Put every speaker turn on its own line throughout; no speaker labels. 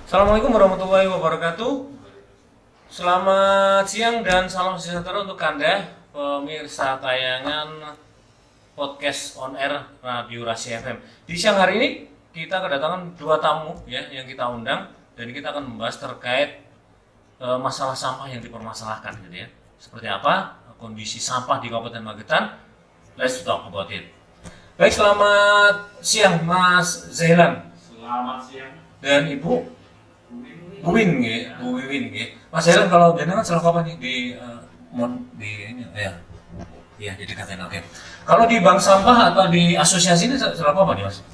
Assalamualaikum warahmatullahi wabarakatuh. Selamat siang dan salam sejahtera untuk Anda pemirsa tayangan podcast on air Radio Rasi FM. Di siang hari ini kita kedatangan dua tamu ya yang kita undang dan kita akan membahas terkait masalah sampah yang dipermasalahkan gitu ya. Seperti apa kondisi sampah di Kabupaten Magetan? Let's talk about it. Baik, selamat siang Mas Zailan.
Selamat siang.
Dan Ibu Bu Wiwin nggih. Mas Zailan, kalau jenengan selaku apa nih di ini ya. Iya, di dekatnya. Oke. Kalau di bank sampah atau di asosiasi ini selaku apa nih, Mas?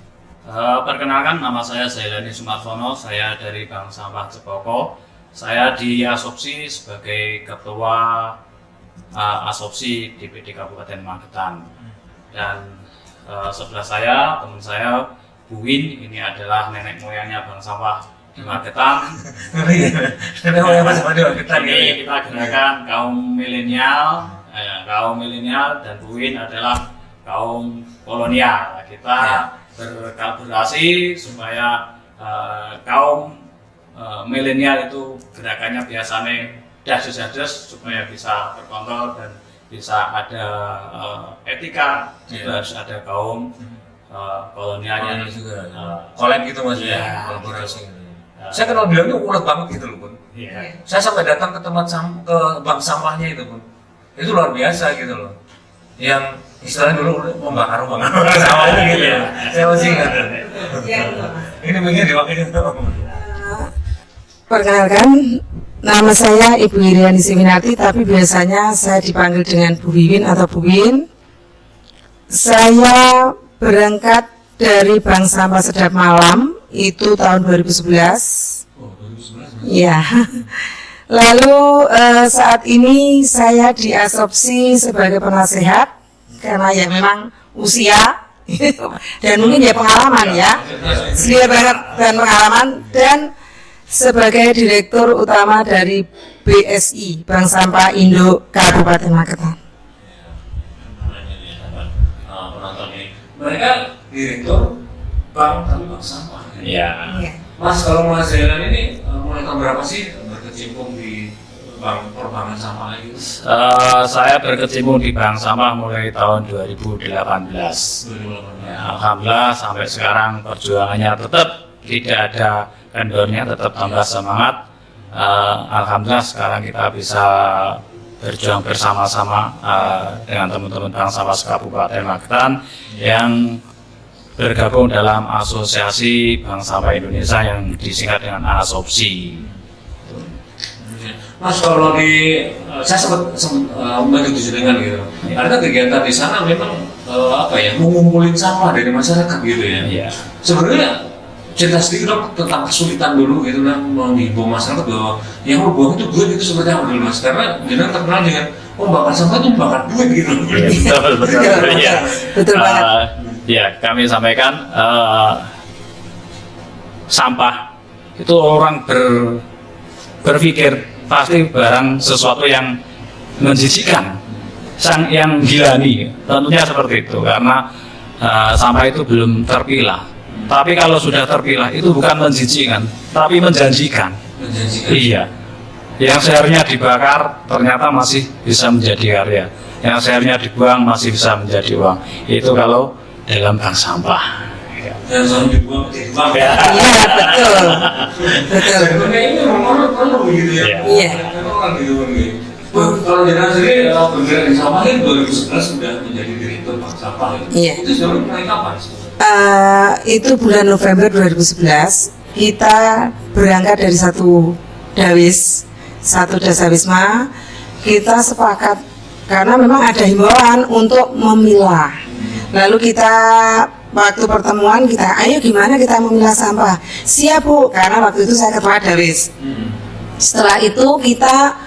Perkenalkan, nama saya Zailani Sumarsono, saya dari Bank Sampah Cepoko. Saya diasopsi sebagai ketua asopsi DPD Kabupaten Magetan. Dan sebelah saya, teman saya Bu Win, ini adalah nenek moyangnya Bank Sampah di Magetan.
Nenek moyang Bank Sampah di Magetan.
Ini kita gerakan kaum milenial, dan Bu Win adalah kaum kolonial. Kita berkolaborasi supaya kaum milenial itu gerakannya biasanya das supaya bisa terkontrol dan bisa ada etika. Juga harus ada kaum kolonialnya
juga collab gitu Mas ya, kolaborasi. Saya kenal beliaunya ulet banget gitu loh Pun.
Iya.
Saya sampai datang ke tempat ke bank sampahnya itu Pun. Itu luar biasa gitu loh. Yang istilahnya dulu membakar sampahnya gitu ya. Saya masih ingat. Ini mungkin diwakilin.
Perkenalkan, nama saya Ibu Iriani Siminati, tapi biasanya saya dipanggil dengan Bu Wiwin atau Bu Win. Saya berangkat dari Bank Sampah Sedap Malam, itu tahun 2011.
Oh, 2011.
Ya. Lalu saat ini saya diasopsi sebagai penasehat karena ya memang usia dan mungkin ya pengalaman ya, sedia banget dan pengalaman, dan sebagai Direktur Utama dari BSI, Bank Sampah Indo Kabupaten Magetan.
Penonton ini, mereka direktur bank sampah.
Iya.
Mas, kalau Mas Zailan ini mulai tahun berapa sih berkecimpung di bank perbankan sampah itu?
Saya berkecimpung di Bank Sampah mulai tahun 2018. Ya, alhamdulillah sampai sekarang perjuangannya tetap tidak ada kendornya, tetap tambah semangat. Alhamdulillah sekarang kita bisa berjuang bersama-sama dengan teman-teman Bank Sampah Kabupaten Magetan yang bergabung dalam Asosiasi Bank Sampah Indonesia yang disingkat dengan ASOPSI.
Mas, kalau saya sempat mendiskusi dengan gitu, ada kegiatan di sana memang mengumpulin sampah dari masyarakat gitu ya.
Iya.
Sebenarnya cerita sedikit dong tentang kesulitan dulu gitu menghimbau masyarakat bahwa yang mau buang itu duit itu seperti apa dulu Mas, karena dia terkenal dengan bakar sampah itu bakar duit gitu.
Iya, betul. Iya.
Betul banget.
Ya, kami sampaikan sampah itu orang berpikir pasti barang sesuatu yang menjijikkan, yang gilani, tentunya seperti itu karena sampah itu belum terpilah. Tapi kalau sudah terpilah itu bukan menjijikkan, tapi menjanjikan. Iya. Yang seharusnya dibakar ternyata masih bisa menjadi karya. Yang seharusnya dibuang masih bisa menjadi uang. Itu kalau dalam bank sampah.
Yang selalu dibuang menjadi uang.
Iya, betul. Betul.
Sebenarnya ini memang perlu gitu ya.
Iya.
Memang gitu kan. Kalau jenengan sendiri bergerak di sampah itu 2011 sudah menjadi direktur bank sampah.
Iya.
Itu sebenarnya mulai kapan?
Itu bulan November 2011 kita berangkat dari satu dasawisma. Kita sepakat karena memang ada himbauan untuk memilah. Lalu kita waktu pertemuan ayo gimana kita memilah sampah. Siap Bu, karena waktu itu saya ketua dawis. Setelah itu kita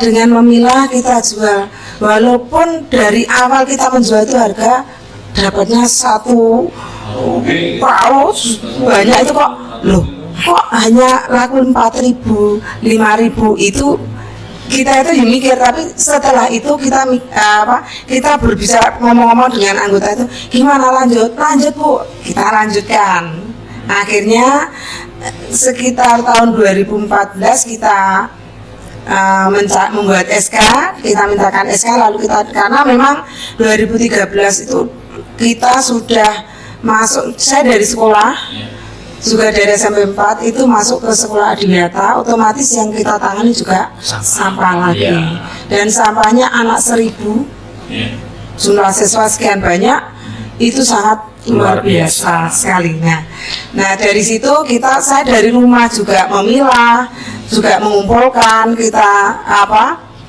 dengan memilah kita jual, walaupun dari awal kita menjual itu harga dapatnya satu paus banyak itu kok hanya laku 4.000, 5.000 itu kita itu mikir, tapi setelah itu kita berbicara ngomong-ngomong dengan anggota itu, gimana lanjut Bu, kita lanjutkan. Akhirnya sekitar tahun 2014 kita membuat SK, kita mintakan SK, lalu kita, karena memang 2013 itu kita sudah masuk, saya dari sekolah juga dari SMP 4 itu masuk ke sekolah Adiwiyata, otomatis yang kita tangani juga sampah lagi. Dan sampahnya anak 1000, jumlah siswa sekian banyak, itu sangat luar biasa sekali. Nah dari situ saya dari rumah juga memilah, juga mengumpulkan, kita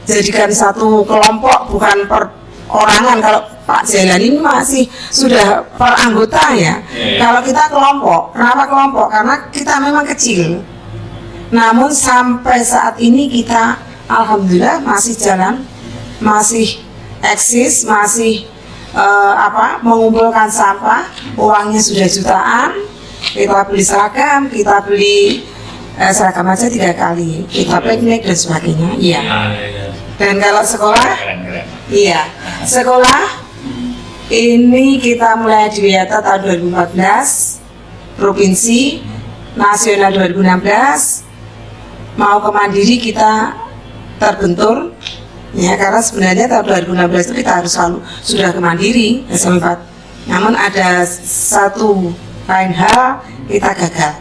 jadikan satu kelompok, bukan per orangan. Kalau Pak Jalan ini masih sudah per anggota ya. Kalau kita kelompok, kenapa kelompok? Karena kita memang kecil. Namun sampai saat ini kita alhamdulillah masih jalan, masih eksis, masih mengumpulkan sampah. Uangnya sudah jutaan. Kita beli seragam, kita beli seragam aja 3 kali, kita piknik dan sebagainya. Iya. Dan kalau sekolah, iya, sekolah ini kita mulai Adiwiyata tahun 2014, provinsi, nasional 2016, mau ke mandiri kita terbentur, ya karena sebenarnya tahun 2016 itu kita harus selalu sudah ke mandiri SMP 4. Namun ada satu lain hal kita gagal.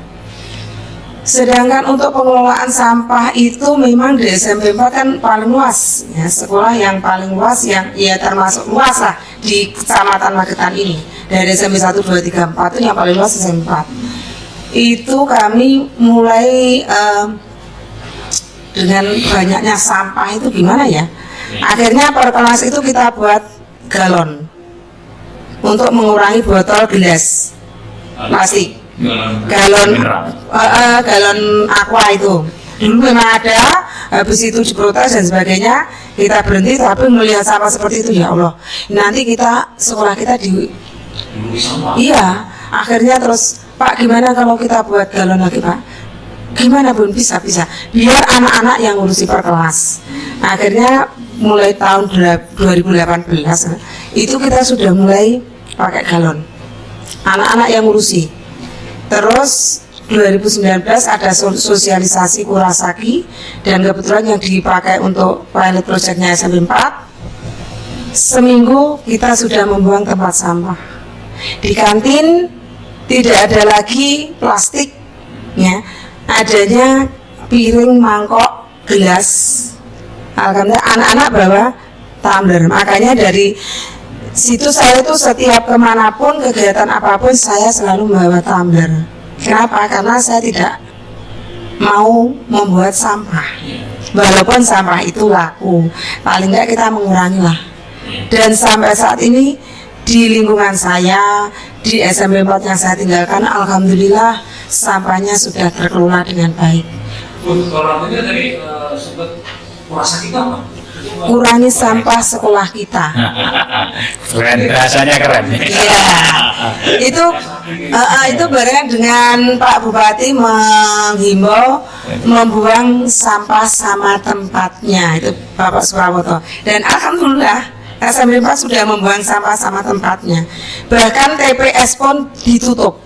Sedangkan untuk pengelolaan sampah itu memang di SMP 4 kan paling luas, ya, sekolah yang paling luas, yang ya termasuk luas lah di Kecamatan Magetan ini. Dari SMP 1, 2, 3, 4 itu yang paling luas SMP 4. Itu kami mulai dengan banyaknya sampah itu gimana ya? Akhirnya per kelas itu kita buat galon untuk mengurangi botol gelas plastik. Galon aqua itu dulu memang ada, habis itu diprotes dan sebagainya, kita berhenti. Tapi melihat sampah seperti itu, ya Allah, nanti kita sekolah kita iya, akhirnya terus Pak gimana kalau kita buat galon lagi Pak? Gimana Bun? Bisa biar anak-anak yang ngurusi per kelas. Akhirnya mulai tahun 2018 itu kita sudah mulai pakai galon, anak-anak yang ngurusi. Terus 2019 ada sosialisasi Kurasaki, dan kebetulan yang dipakai untuk pilot projectnya SMP 4. Seminggu kita sudah membuang tempat sampah. Di kantin tidak ada lagi plastik, ya, adanya piring, mangkok, gelas. Alhamdulillah anak-anak bawa tumbler. Makanya dari situ saya tuh setiap kemanapun, kegiatan apapun, saya selalu membawa tumbler. Kenapa? Karena saya tidak mau membuat sampah, walaupun sampah itu laku, paling nggak kita mengurangi lah. Dan sampai saat ini di lingkungan saya, di SMP 4 yang saya tinggalkan, alhamdulillah sampahnya sudah terkelola dengan baik.
Kalau ini tadi sempat merasa kita apa?
Kurangi sampah sekolah kita.
Keren, rasanya keren.
Iya, itu barengan dengan Pak Bupati menghimbau membuang sampah sama tempatnya, itu Bapak Surawoto. Dan alhamdulillah SMP 4 sudah membuang sampah sama tempatnya. Bahkan TPS pun ditutup,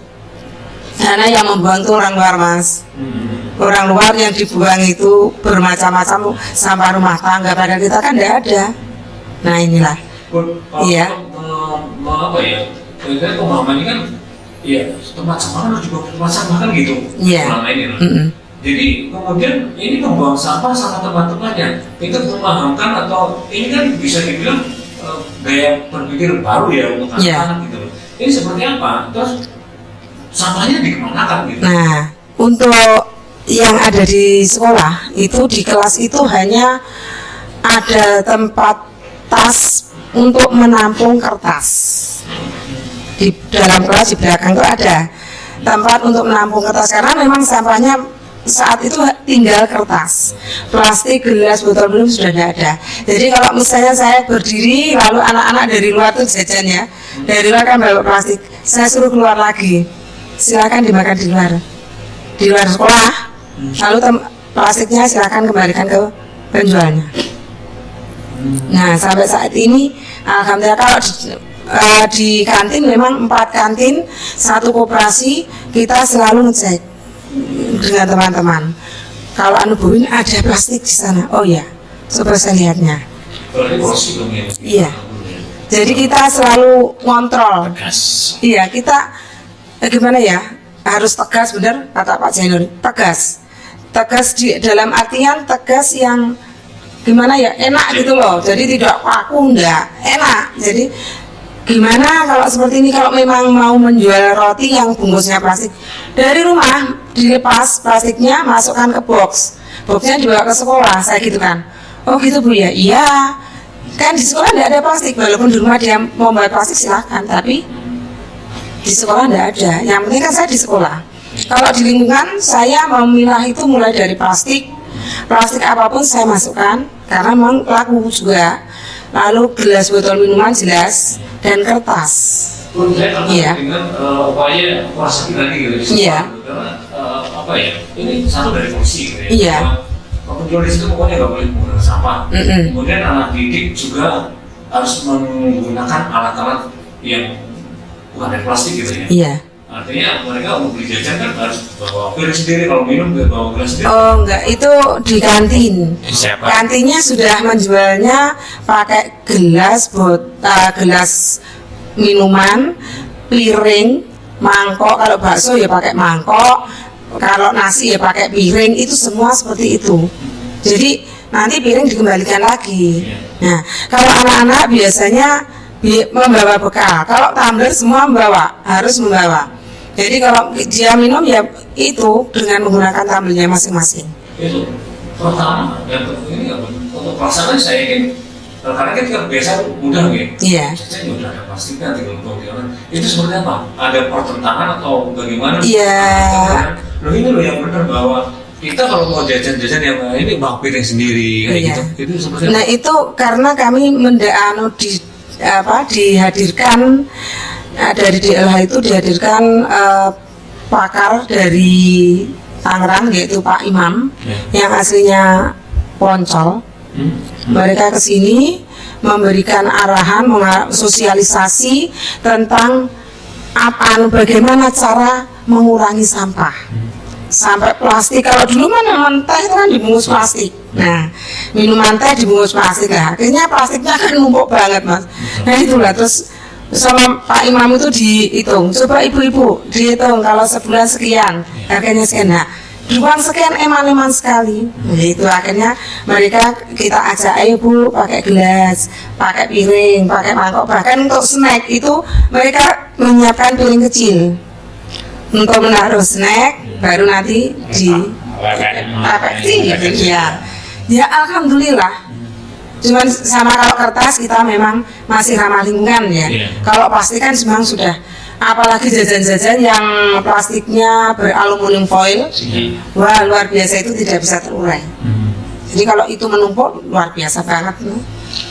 karena yang membuang itu orang luar Mas. Orang luar yang dibuang itu bermacam-macam, sampah rumah tangga, padahal kita kan tidak ada. Nah inilah. Iya.
Apa ya? Jadi pemahaman ini kan, ya tempat sampah kan juga tempat sampah kan gitu.
Iya.
Jadi kemudian ini membuang sampah sama tempat-tempatnya. Kita memahamkan, atau ini kan bisa dibilang gaya berpikir baru ya untuk anak-anak gitu. Ini seperti apa? Terus sampahnya dikemanakan gitu?
Nah, untuk yang ada di sekolah itu, di kelas itu hanya ada tempat tas untuk menampung kertas. Di dalam kelas di belakang itu ada tempat untuk menampung kertas, karena memang sampahnya saat itu tinggal kertas, plastik, gelas, botol minum sudah tidak ada. Jadi kalau misalnya saya berdiri lalu anak-anak dari luar tuh jajan ya, dari luar kan bawa plastik, saya suruh keluar lagi, silakan dimakan di luar sekolah. Lalu plastiknya silakan kembalikan ke penjualnya. Nah sampai saat ini alhamdulillah kalau di kantin memang 4 kantin, 1 koperasi, kita selalu ngecek dengan teman-teman. Kalau anu Bu ini ada plastik di sana. Oh ya, coba saya lihatnya.
Berarti polusi dong ya?
Iya. Jadi kita selalu ngontrol.
Gas.
Iya, kita gimana ya? Harus tegas, benar kata Pak Jainur. Tegas. Tegas di dalam artian tegas yang gimana ya? Enak gitu loh. Jadi tidak kaku, enggak. Enak. Jadi gimana kalau seperti ini, kalau memang mau menjual roti yang bungkusnya plastik, dari rumah dilepas plastiknya, masukkan ke box. Boxnya dibawa ke sekolah, saya gitu kan. Oh gitu Bu ya? Iya. Kan di sekolah tidak ada plastik, walaupun di rumah dia mau buat plastik silakan, tapi di sekolah tidak ada. Yang penting kan saya di sekolah. Kalau di lingkungan saya memilah itu mulai dari plastik apapun saya masukkan karena memang laku juga. Lalu gelas botol minuman jelas dan kertas.
Iya. Dengan upaya kurasi tadi gitu.
Iya.
Karena apa ya? Ini satu dari fungsi gitu ya.
Iya.
Penjual di situ pokoknya nggak boleh menggunakan sampah. Kemudian anak didik juga harus menggunakan alat-alat yang bukan dari plastik gitu ya.
Iya.
Artinya mereka mau beli jajan kan harus bawa piring sendiri, kalau minum bawa gelas sendiri.
Oh enggak, itu di kantin.
Siapa?
Kantinnya sudah menjualnya pakai gelas minuman, piring, mangkok. Kalau bakso ya pakai mangkok, kalau nasi ya pakai piring. Itu semua seperti itu. Jadi nanti piring dikembalikan lagi. Nah, kalau anak-anak biasanya membawa bekal. Kalau tumbler semua harus membawa. Jadi kalau dia minum ya itu dengan menggunakan tumblernya masing-masing.
Itu pertama dan ini untuk pelaksanaan saya yakin karena kita biasa mudah gitu.
Iya.
Jajan udah ada plastiknya tinggal buang. Itu seperti apa? Ada pertentangan atau bagaimana?
Iya.
Loh ini loh yang benar bahwa kita kalau mau jajan-jajan yang ini bawa piring sendiri kayak
Iya.
gitu. Itu seperti apa?
Nah itu karena kami dihadirkan dari DLH itu dihadirkan pakar dari Tangerang yaitu Pak Imam yang aslinya Poncol. Mereka ke sini memberikan arahan, sosialisasi tentang bagaimana cara mengurangi sampah. Sampai plastik, kalau dulu minuman teh itu kan dibungkus plastik. Nah, minuman teh dibungkus plastik lah. Akhirnya plastiknya kan numpuk banget mas. Nah itulah terus sama Pak Imam itu dihitung. Coba ibu-ibu dihitung kalau sebulan sekian, harganya sekian. Nah, uang sekian eman-eman sekali. Nah, itu akhirnya kita ajak, ayo Bu pakai gelas, pakai piring, pakai mangkok. Bahkan untuk snack itu mereka menyiapkan piring kecil untuk menaruh snack, baru nanti ya alhamdulillah. Cuman sama kalau kertas kita memang masih ramah lingkungan ya. Kalau plastik kan memang sudah, apalagi jajan-jajan yang plastiknya beraluminium foil, wah luar biasa, itu tidak bisa terurai. Jadi kalau itu menumpuk luar biasa banget.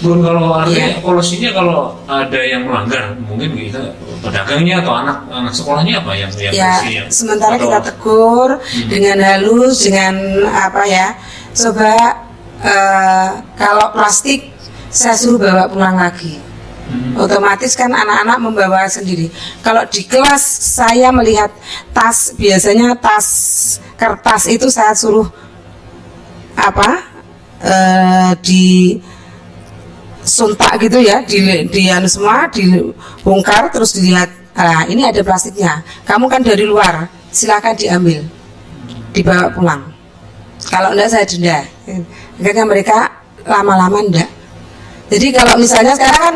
Belum kalau artinya polusinya kalau ada yang melanggar mungkin kita pedagangnya atau anak sekolahnya apa yang
ya sementara kita tegur dengan halus, dengan apa ya, coba kalau plastik saya suruh bawa pulang lagi. Otomatis kan anak-anak membawa sendiri. Kalau di kelas saya melihat tas, biasanya tas kertas itu saya suruh di suntak gitu ya, di anu semua dibongkar, terus dilihat, ini ada plastiknya, kamu kan dari luar, silakan diambil, dibawa pulang. Kalau enggak saya denda. Akhirnya mereka lama-lama enggak. Jadi kalau misalnya sekarang kan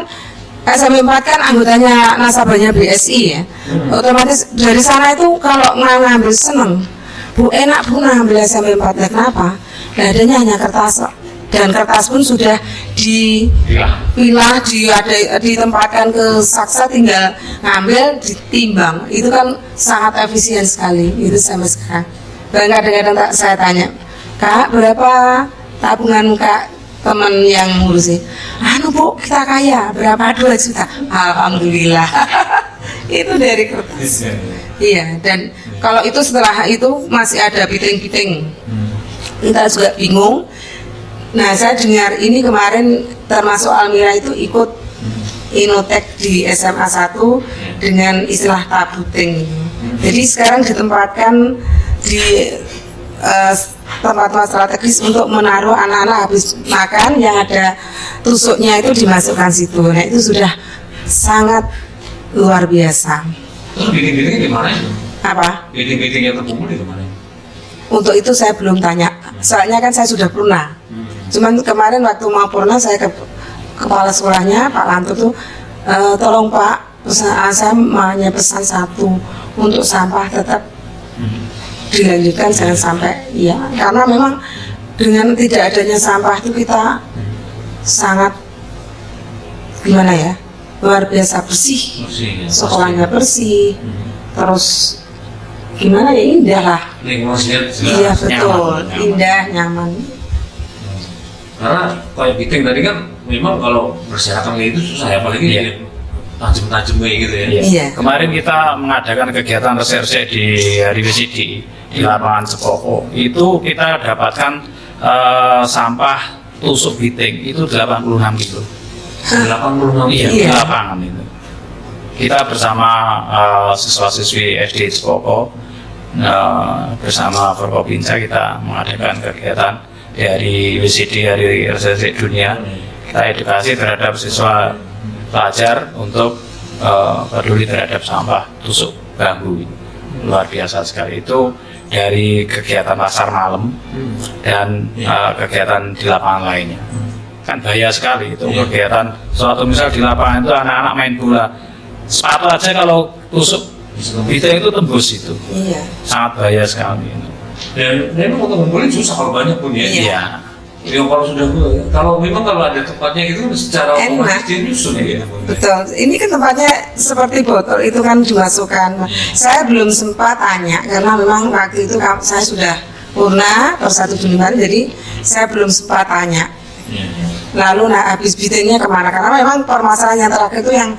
SMP 4 kan anggotanya nasabahnya BSI ya, otomatis dari sana itu kalau ngambil seneng, Bu enak Bu ngambil SMP 4. Nah, kenapa? Nah, adanya hanya kertas, dan kertas pun sudah dipilah, ditempatkan ke saksa, tinggal ngambil, ditimbang. Itu kan sangat efisien sekali. Itu sampai sekarang. Kadang-kadang saya tanya, Kak berapa tabungan Kak, teman yang ngurusin? Anu Bu, kita kaya, berapa? 2 juta. Alhamdulillah. Itu dari kertas. Iya, dan kalau itu setelah itu masih ada piting-piting. Kita juga bingung. Nah, saya dengar ini kemarin termasuk Almira itu ikut Inotek di SMA 1 dengan istilah tabuting. Jadi sekarang ditempatkan di tempat-tempat strategis untuk menaruh anak-anak habis makan yang ada tusuknya itu dimasukkan situ. Nah itu sudah sangat luar biasa.
Terus bidding-biddingnya di mana itu?
Apa?
Bidding-bidding yang terkumpul di mana?
Untuk itu saya belum tanya. Soalnya kan saya sudah purna. Cuman kemarin waktu mau purna saya ke kepala sekolahnya Pak Lantu tuh tolong Pak, saya hanya pesan satu untuk sampah tetap dilanjutkan jangan sampai ya, karena memang dengan tidak adanya sampah itu kita sangat gimana ya, luar biasa bersih, sekolahnya bersih, terus gimana ya, indah lah. Iya betul, nyaman. Indah, nyaman.
Karena kayak bidding tadi kan memang kalau berserakan kayak itu susah ya, apalagi tajam-tajam kayak gitu ya.
Iya.
Kemarin kita mengadakan kegiatan reserse di hari WCD di lapangan Sepoko. Itu kita dapatkan sampah tusuk biting itu 86 kilo.
86
Iya,
Iya.
di lapangan itu. Kita bersama siswa-siswi SD Sepoko bersama Forkopinsa kita mengadakan kegiatan di hari WCD, hari reserse dunia. Kita edukasi terhadap siswa pelajar untuk peduli terhadap sampah tusuk bambu. Luar biasa sekali itu dari kegiatan pasar malam dan kegiatan di lapangan lainnya. Kan bahaya sekali itu kegiatan suatu misal di lapangan itu anak-anak main bola, sepatu aja kalau tusuk biting itu tembus itu.
Iya.
Sangat bahaya sekali itu.
Dan memang untuk ngumpulin susah kalau banyak pun ya.
Iya.
Ya kalau sudah, kalau memang kalau ada tempatnya gitu secara otomatis dia nyusun ya.
Betul, ini kan tempatnya seperti botol itu kan dimasukkan. Saya belum sempat tanya karena memang waktu itu saya sudah purna per 1 Juni kemarin, jadi saya belum sempat tanya. Lalu habis biddingnya kemana? Karena memang permasalahan yang terakhir itu yang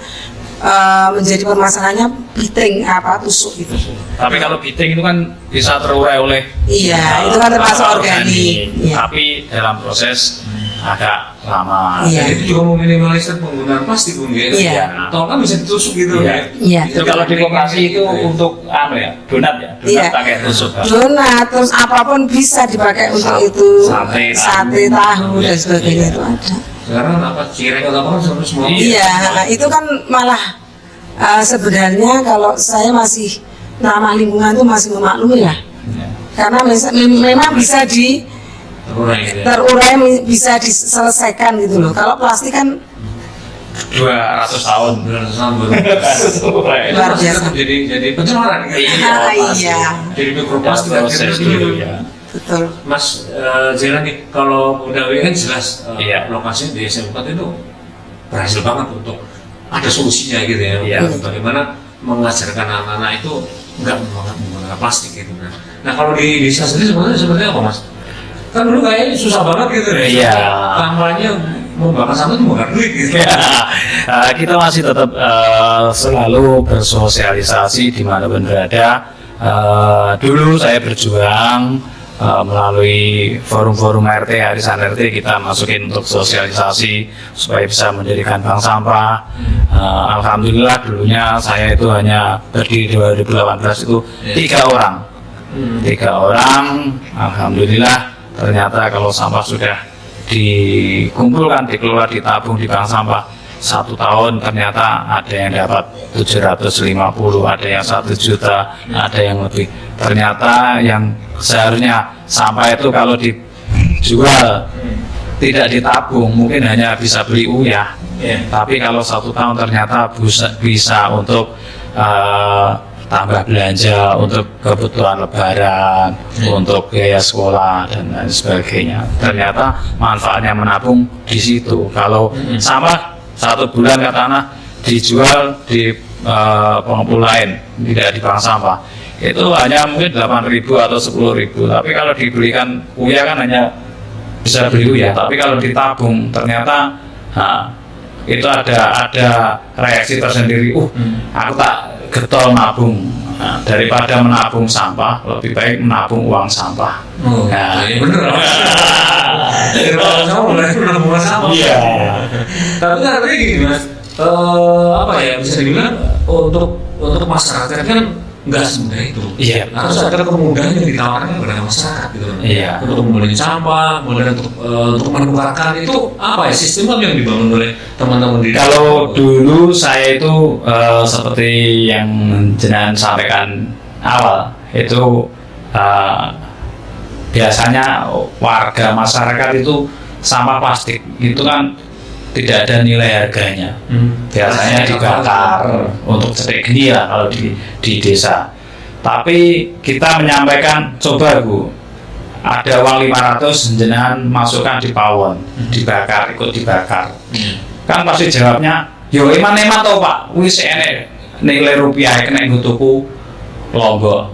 menjadi permasalahannya biting apa tusuk itu.
Tapi kalau biting itu kan bisa terurai oleh
Iya, itu kan termasuk organik. Iya.
Tapi dalam proses agak lama.
Iya.
Dan itu juga meminimalisir penggunaan plastik pun ya.
Iya.
Atau kan bisa ditusuk gitu ya.
Iya.
Itu kalau di lokasi itu untuk donat ya, donat
Iya.
pakai tusuk.
Donat, terus apapun bisa dipakai untuk itu. Sate, tahu dan sebagainya itu ada.
Sekarang apa cireng atau apa kan semua.
Iya, itu kan malah sebenarnya kalau saya masih ramah lingkungan itu masih memaklumi lah. Karena memang bisa terurai, bisa diselesaikan gitu loh. Kalau plastik kan
200 tahun.
Luar biasa.
Jadi pencemaran kan.
Iya.
Jadi mikroplastik dan
proses
gitu.
dulu ya.
Betul.
Mas Zeran nih, kalau udah kan jelas
Iya.
lokasinya di SM4 itu berhasil banget untuk ada solusinya gitu ya.
Iya.
Bagaimana mengajarkan anak-anak itu nggak menggunakan plastik gitu. Nah kalau di desa sendiri sebenarnya apa Mas? Kan dulu kayaknya susah banget gitu ya.
Iya.
Kampanye membakar sampah itu membakar duit gitu.
Kita masih tetap selalu bersosialisasi di mana pun berada. Dulu saya berjuang melalui forum-forum RT, arisan RT kita masukin untuk sosialisasi supaya bisa mendirikan bank sampah. Alhamdulillah dulunya saya itu hanya berdiri 2018 itu 3 orang. 3 orang, alhamdulillah ternyata kalau sampah sudah dikumpulkan, dikelola, ditabung di bank sampah 1 tahun ternyata ada yang dapat 750, ada yang 1 juta, ada yang lebih. Ternyata yang seharusnya sampah itu kalau dijual tidak ditabung mungkin hanya bisa beli uyah. Tapi kalau 1 tahun ternyata bisa untuk tambah belanja untuk kebutuhan lebaran, untuk biaya sekolah dan lain sebagainya. Ternyata manfaatnya menabung di situ. Kalau sampah 1 bulan katakanlah dijual di pengepul lain, tidak di bank sampah, itu hanya mungkin 8.000 atau 10.000. Tapi kalau dibelikan uyah kan hanya bisa beli uyah. Tapi kalau ditabung ternyata itu ada reaksi tersendiri. Aku tak getol nabung. Daripada menabung sampah, lebih baik menabung uang sampah.
Bener. Menabung sampah.
Iya.
Tapi kan artinya gini Mas, apa ya bisa dibilang untuk masyarakat kan nggak semudah itu.
Iya.
Harus ada kemudahan yang ditawarkan kepada masyarakat gitu.
Iya.
Untuk mengumpulkan sampah, kemudian untuk menukarkan itu apa ya sistem yang dibangun oleh teman-teman di.
Kalau dulu saya itu seperti yang jenengan sampaikan awal itu biasanya warga masyarakat itu sampah plastik itu kan tidak ada nilai harganya. Biasanya dibakar untuk cetek geni lah kalau di desa. Tapi kita menyampaikan, coba Bu, ada uang 500 jenengan masukkan di pawon, dibakar, ikut dibakar. Kan pasti jawabnya, yo eman-eman toh Pak, wis enek nilai rupiah kena nggo tuku lombok.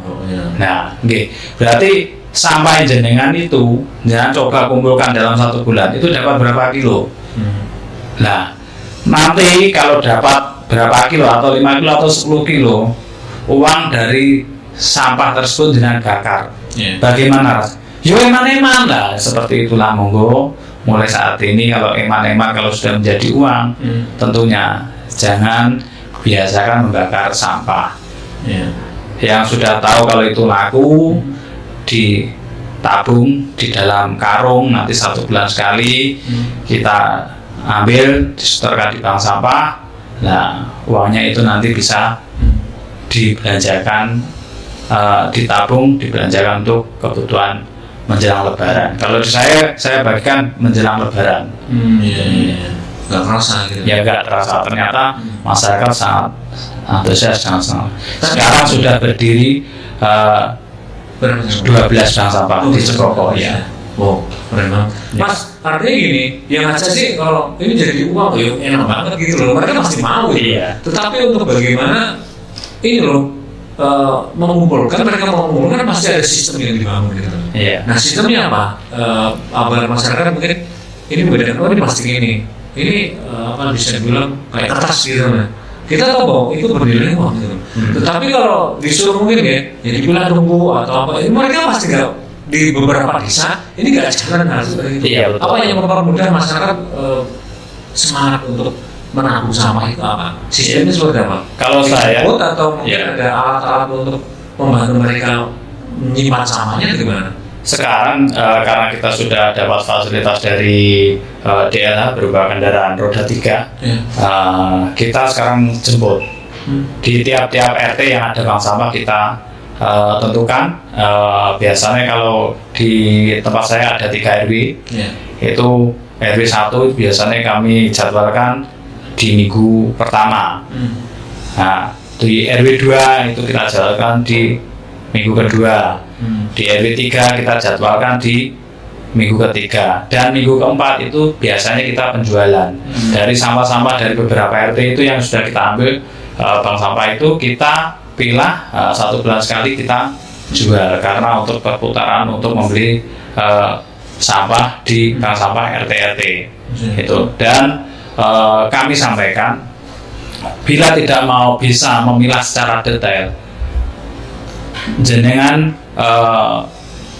Nah, nggih. Berarti sampah jenengan itu jangan coba kumpulkan dalam 1 bulan itu dapat berapa kilo. Nah, nanti kalau dapat berapa kilo atau 5 kilo atau 10 kilo uang dari sampah tersebut jenengan bakar. Bagaimana? Yo eman-eman lah, seperti itulah monggo. Mulai saat ini kalau eman-eman kalau sudah menjadi uang, tentunya jangan biasakan membakar sampah. Yang sudah tahu kalau itu laku ditabung di dalam karung, nanti 1 bulan sekali kita ambil disetorkan di bank sampah. Nah, uangnya itu nanti bisa dibelanjakan, ditabung, dibelanjakan untuk kebutuhan menjelang Lebaran. Kalau saya bagikan menjelang Lebaran.
Nggak kerasa gitu.
Ya nggak terasa. Ternyata masyarakat sangat antusias, sangat. Sekarang sudah berdiri 12 bank sampah di Cikoko ya.
Oh, keren banget. Mas, artinya gini, yang aja sih kalau ini jadi uang ya enak banget gitu loh. Mereka pasti mau gitu.
Iya.
Tetapi untuk bagaimana ini loh mengumpulkan, mereka mau mengumpulkan pasti ada sistem yang dibangun gitu.
Iya.
Nah, sistemnya apa? Agar masyarakat mungkin ini berbeda. Oh, ini plastik ini. Ini apa bisa dibilang kayak kertas gitu. Nah, kita tahu bahwa itu bernilai uang gitu. Tetapi kalau disuruh mungkin ya dibilang tunggu atau apa, ini mereka pasti nggak, di beberapa desa ini nggak jalan hal seperti itu.
Iya, betul.
Apa yang mempermudah masyarakat semangat untuk menabung sampah itu apa? Sistemnya seperti apa?
Kalau saya
atau mungkin ada alat-alat untuk membantu mereka menyimpan sampahnya itu gimana?
sekarang karena kita sudah dapat fasilitas dari DLH berupa kendaraan roda 3, kita sekarang jemput di tiap-tiap RT yang ada bank sampah kita tentukan. Biasanya kalau di tempat saya ada 3 RW, itu RW 1 biasanya kami jadwalkan di minggu pertama. Nah, di RW 2 itu kita jadwalkan di minggu kedua. Di RW 3 kita jadwalkan di minggu ketiga, dan minggu keempat itu biasanya kita penjualan dari sampah-sampah dari beberapa RT itu yang sudah kita ambil. Bank sampah itu kita pilah 1 bulan sekali kita jual, karena untuk perputaran untuk membeli sampah di bank sampah RT itu. Dan kami sampaikan, bila tidak mau bisa memilah secara detail, jenengan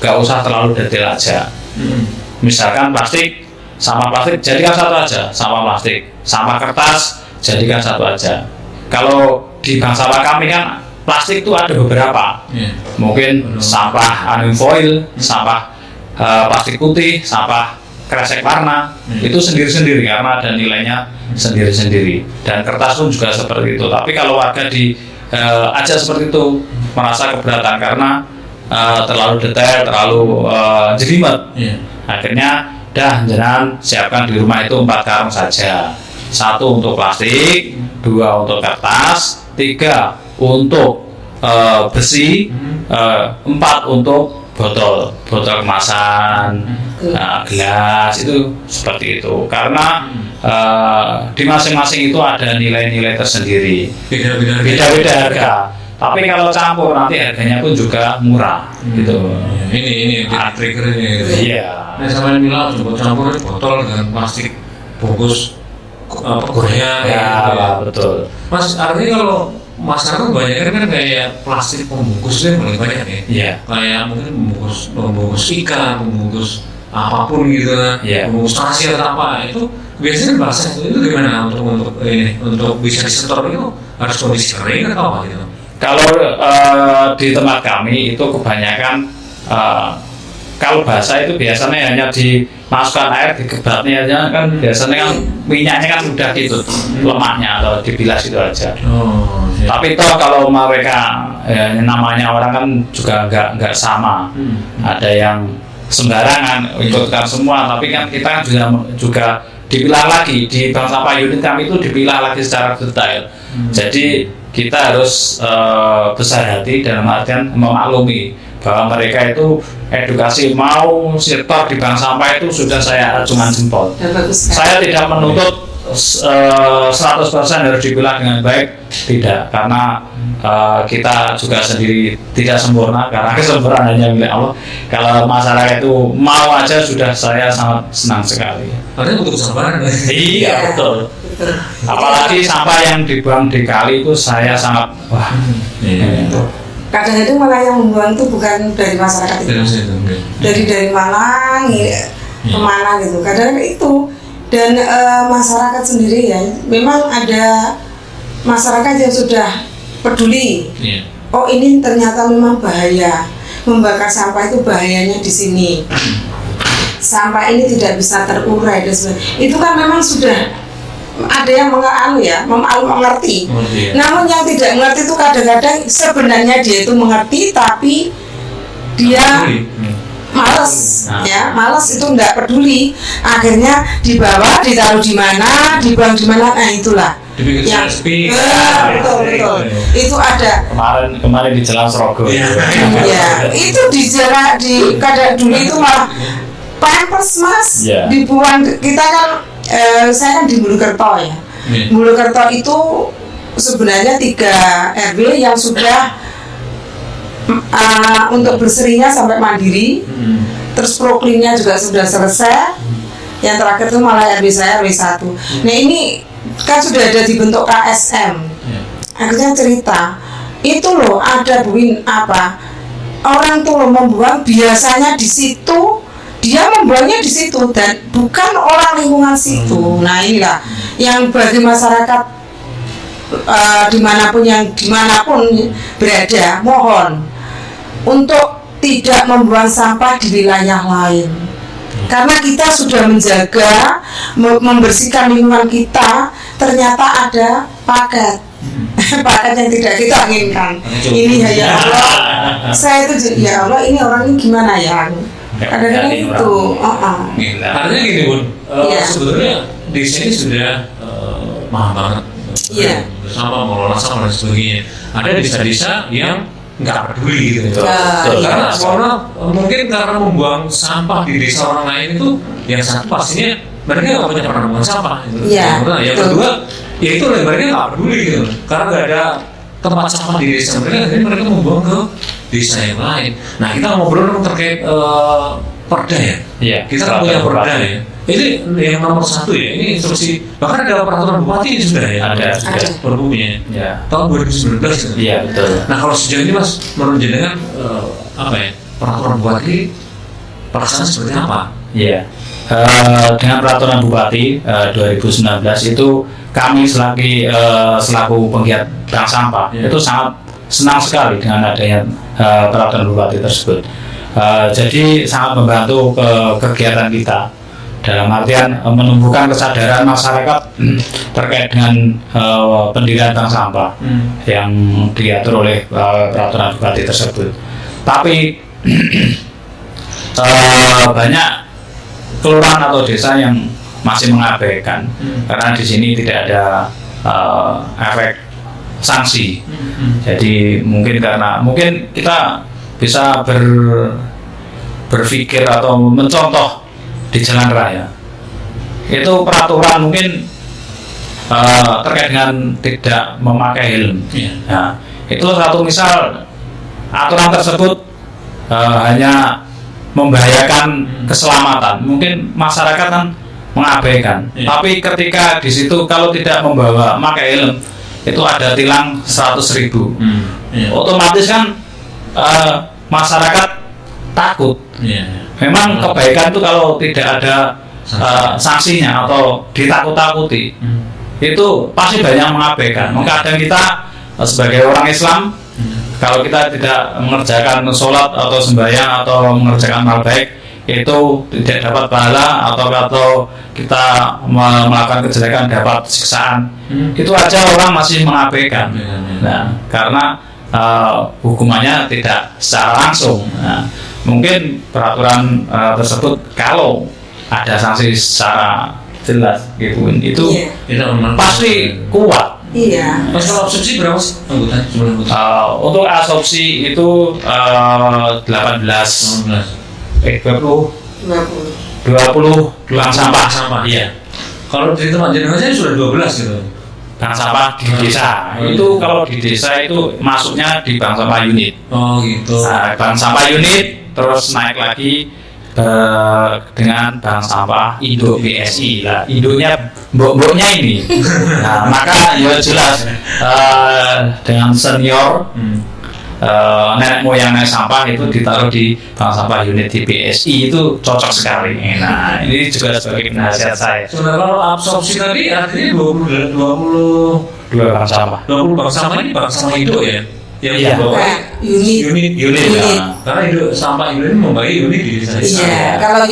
gak usah terlalu detail aja. Misalkan plastik, sampah plastik jadikan 1 aja, sampah plastik, sampah kertas jadikan 1 aja. Kalau di bank sampah kami kan plastik itu ada beberapa, mungkin sampah aluminium foil, sampah plastik putih, sampah kresek warna, itu sendiri-sendiri karena ada nilainya sendiri-sendiri. Dan kertas pun juga seperti itu. Tapi kalau warga aja seperti itu merasa keberatan karena terlalu detail, terlalu jelimet. Akhirnya jangan siapkan di rumah itu 4 karung saja. 1 untuk plastik, 2 untuk kertas, 3 untuk besi, 4 untuk botol kemasan, gelas, itu seperti itu. Karena di masing-masing itu ada nilai-nilai tersendiri, beda-beda harga. Tapi kalau campur nanti harganya pun juga murah, gitu.
Ini trigger ini. Gitu.
Iya.
Nah, sama yang bilang coba campur botol dengan plastik bungkus goyang.
Ya,
gitu.
betul.
Mas, artinya kalau masyarakat banyak kan kayak plastik pembungkusnya paling banyak ya.
Iya.
Kayak mungkin membungkus ikan, membungkus apapun gitu kan.
Iya.
Membungkus nasi atau apa itu biasanya bahasa itu gimana untuk ini untuk bisa disetor itu harus kondisi kering atau apa gitu.
Kalau di tempat kami itu kebanyakan kalau basah itu biasanya hanya dimasukkan air digebatnya aja kan, biasanya kan minyaknya kan udah gitu lemaknya atau dibilas itu aja. Tapi toh kalau mereka namanya orang kan juga nggak sama, ada yang sembarangan ikutkan semua, tapi kan kita juga dipilah lagi di bank sampah unit kami itu dipilah lagi secara detail. Jadi kita harus besar hati dalam artian memaklumi bahwa mereka itu edukasi mau setor di bank sampah itu sudah saya acungan jempol. Saya tidak menuntut 100% harus dipilah dengan baik, tidak, karena kita juga sendiri tidak sempurna karena kesempurnaan hanya milik Allah. Kalau masyarakat itu mau aja sudah saya sangat senang sekali.
Padahal butuh kesabaran.
Iya betul. Apalagi sampah yang dibuang di kali itu saya sangat wah.
Kadang-kadang malah yang membuang itu bukan dari masyarakat itu, dari Malang ya, kemana gitu. Kadang itu dan masyarakat sendiri ya, memang ada masyarakat yang sudah peduli. Oh ini ternyata memang bahaya, membakar sampah itu bahayanya di sini. Sampah ini tidak bisa terurai dan sebagainya. Itu kan memang sudah ada yang mengerti. Namun yang tidak mengerti itu kadang-kadang sebenarnya dia itu mengerti tapi dia malas, ya malas itu enggak peduli. Akhirnya dibawa, ditaruh di mana, dibuang di mana, nah itulah. Yang betul. Itu ada.
Kemarin di Jalan Srogo.
Ya, itu di kadang dulu itu malah pampers mas dibuang. Kita kan saya kan di Bulukerto ya. Bulukerto itu sebenarnya 3 RW yang sudah untuk berserinya sampai mandiri. Terus proklinnya juga sudah selesai. Yang terakhir itu malah RW saya RW 1. Nah ini kan sudah ada dibentuk KSM. Akhirnya cerita itu loh ada orang tuh membuang biasanya di situ. Dia membuangnya di situ dan bukan orang lingkungan situ. Nah inilah yang bagi masyarakat dimanapun berada, mohon untuk tidak membuang sampah di wilayah lain. Karena kita sudah menjaga, membersihkan lingkungan kita, ternyata ada paket yang tidak kita inginkan. Ini ya Allah, saya itu ya Allah, ini orang ini gimana ya? Kadang-kadang itu,
artinya gini Bun, sebetulnya di sini sudah paham banget bersama mengelola sampah dan sebagainya. Ada desa-desa yang nggak peduli gitu. Karena mungkin karena membuang sampah di desa orang lain itu, yang satu pastinya mereka nggak punya pernah membuang sampah. Yang kedua, ya itu mereka nggak peduli gitu. Karena nggak ada tempat sampah di desa mereka, jadi mereka membuang ke desa yang lain. Nah kita ngobrol terkait perda ya.
Iya.
Kita punya perda ya. Ini yang nomor 1 ya. Ini instruksi, bahkan ada peraturan bupati ini sudah ya.
Ada.
Perbunya.
Ya.
Tahun 2019 kan.
Iya betul.
Nah kalau sejauh ini Mas, menurut jenengan peraturan bupati pelaksanaan seperti apa?
Iya. Dengan peraturan bupati 2019 itu kami selaku penggiat bank sampah itu sangat senang sekali dengan adanya peraturan bupati tersebut. Jadi sangat membantu kegiatan kita dalam artian menumbuhkan kesadaran masyarakat terkait dengan pendirian bank sampah yang diatur oleh peraturan bupati tersebut. Tapi banyak kelurahan atau desa yang masih mengabaikan karena di sini tidak ada efek sanksi. Jadi mungkin kita bisa berpikir atau mencontoh di jalan raya. Itu peraturan mungkin terkait dengan tidak memakai helm. Nah, itu satu misal aturan tersebut hanya membahayakan keselamatan. Mungkin masyarakat kan mengabaikan. Tapi ketika di situ kalau tidak memakai helm itu ada tilang 100.000. Otomatis kan masyarakat takut. Memang kebaikan itu kalau tidak ada sanksinya atau ditakut-takuti itu pasti banyak mengabaikan. Kadang kita sebagai orang Islam kalau kita tidak mengerjakan sholat atau sembahyang atau mengerjakan hal baik, itu tidak dapat pahala, atau kita melakukan kejelekan dapat siksaan. Itu aja orang masih mengabaikan. Nah, karena hukumannya tidak secara langsung. Nah, mungkin peraturan tersebut kalau ada sanksi secara jelas gitu, itu pasti kuat.
Iya.
Pas kalau absorpsi berapa sih anggota?
Untuk absorpsi itu 20 bank sampah.
Iya. Kalau di tempat jenengan saya sudah 12 gitu.
Bank sampah di desa. Itu kalau di desa itu masuknya di bank sampah unit.
Oh gitu.
Nah, bank sampah unit terus naik lagi dengan bank sampah induk BSI lah. Induknya mbok-mboknya ini. Nah, maka ya jelas dengan senior nenek moyang sampah itu ditaruh di bank sampah unit di BSI itu cocok sekali. Nah, ini juga sebagai nasihat saya.
Sebenarnya kalau absorpsi tadi artinya 22
Bank sampah.
20 bank sampah ini bank sampah induk ya? Yang
Iya.
dibawa
Unit.
ya. Karena induk sampah induk ini membagi unit di desa-desa.
Iya, kalau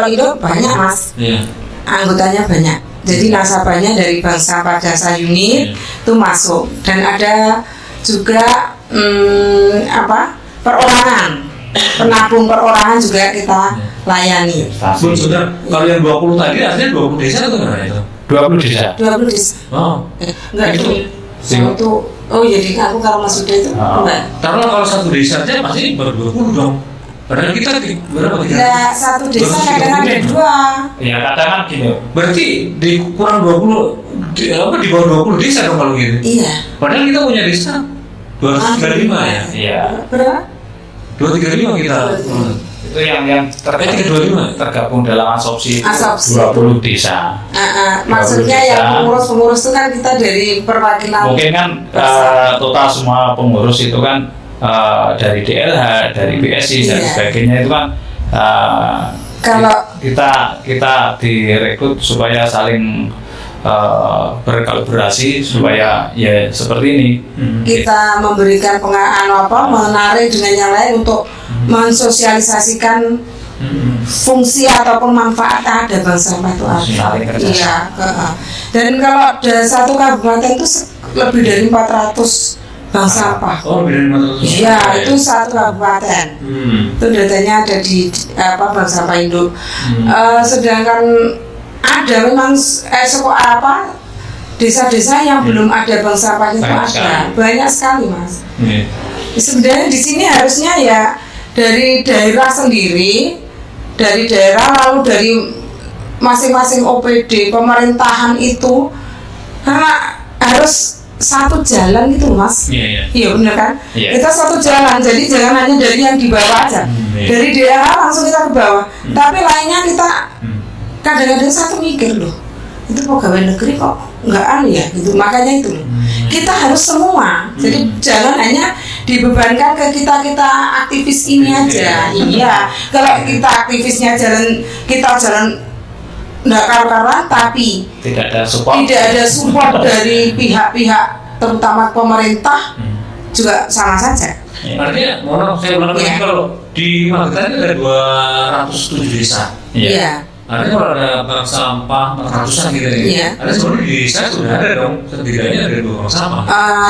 itu banyak Mas.
Iya.
Anggotanya banyak. Jadi nasabahnya dari bank sampah desa unit itu masuk, dan ada juga perorangan, penabung perorangan juga kita layani.
Bu, sebentar, kalau yang 20 tadi artinya 20 desa atau gimana itu?
20 desa.
20 desa.
Oh.
Enggak itu. Oh jadi aku kalau masuk itu enggak.
Karena kalau satu desa aja pasti baru 20 dong. Padahal kita berapa kita?
Enggak, satu desa kadang ada 2.
Ya kadang kan gini.
Berarti di kurang 20 di bawah 20 desa dong kalau gitu.
Iya.
Padahal kita punya desa 235 ya.
Iya.
Berapa?
235 kita.
Itu yang tergabung dalam absorpsi 20 desa.
Maksudnya yang pengurus-pengurus itu kan kita dari perwakilan.
Mungkin kan total semua pengurus itu kan dari DLH, dari BSI dan sebagainya itu kan
kalau
kita direkrut supaya saling berkolaborasi supaya ya seperti ini.
Kita memberikan menarik dengan yang lain untuk mensosialisasikan fungsi ataupun manfaat ada bank sampah itu apa. Iya. Dan kalau ada satu kabupaten itu lebih dari 400 bank sampah.
Oh, lebih dari 400.
Iya, itu satu kabupaten. Itu datanya ada di bank sampah induk. Sedangkan ada memang desa-desa yang belum ada bank sampah itu banyak sekali Mas. Sebenarnya di sini harusnya ya dari daerah sendiri, dari daerah lalu dari masing-masing OPD pemerintahan itu, karena harus satu jalan gitu Mas. Iya benar kan? Kita satu jalan, jadi jangan hanya dari yang di bawah aja. Dari daerah langsung kita ke bawah. Tapi lainnya kita kadang-kadang satu mikir loh, itu pegawai negeri kok nggak ya gitu. Makanya itu loh, kita harus semua. Jadi jangan hanya dibebankan ke kita aktivis ini aja. Iya, kalau kita aktivisnya kita jalan nggak karuan, tapi
tidak ada support
dari
pihak-pihak terutama pemerintah juga sama saja.
Artinya, saya ulang lagi, kalau di Magetan ada 207 desa.
Iya.
Artinya kalau ada bank sampah 400-an gitu ya. Ada sebenarnya di desa sudah ada dong, setidaknya ada 2 bank sampah.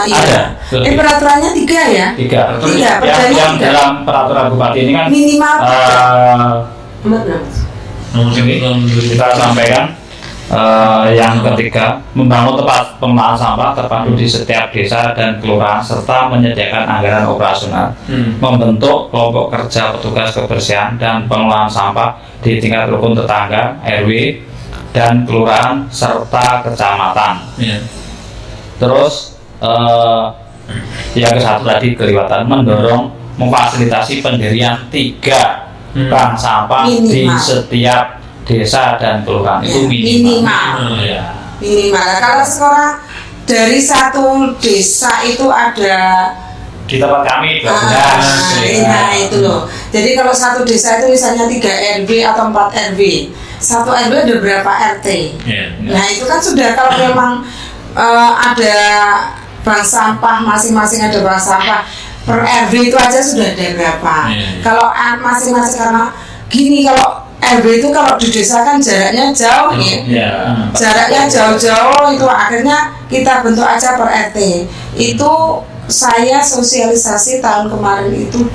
Iya. Peraturannya 3 ya?
3. Yang dalam peraturan bupati ini kan
minimal
kita sampaikan yang ketiga, membangun tempat pengolahan sampah terpadu di setiap desa dan kelurahan serta menyediakan anggaran operasional, membentuk kelompok kerja petugas kebersihan dan pengolahan sampah di tingkat rukun tetangga, RW dan kelurahan serta kecamatan. Terus yang ke-1 tadi kelewatan, mendorong memfasilitasi pendirian 3 bank sampah di setiap desa dan kelurahan. Itu minimal.
Minimal. Kalau sekarang dari satu desa itu ada
di tempat kami 12.
Nah itu loh. Jadi kalau satu desa itu misalnya 3 RW atau 4 RW, satu RW ada berapa RT. Nah itu kan sudah, kalau memang ada bank sampah, masing-masing ada bank sampah, per RW itu aja sudah ada berapa. Kalau masing-masing karena gini, kalau RW itu kalau di desa kan jaraknya jauh ya. Jaraknya jauh-jauh itu akhirnya kita bentuk aja per RT. Itu saya sosialisasi tahun kemarin itu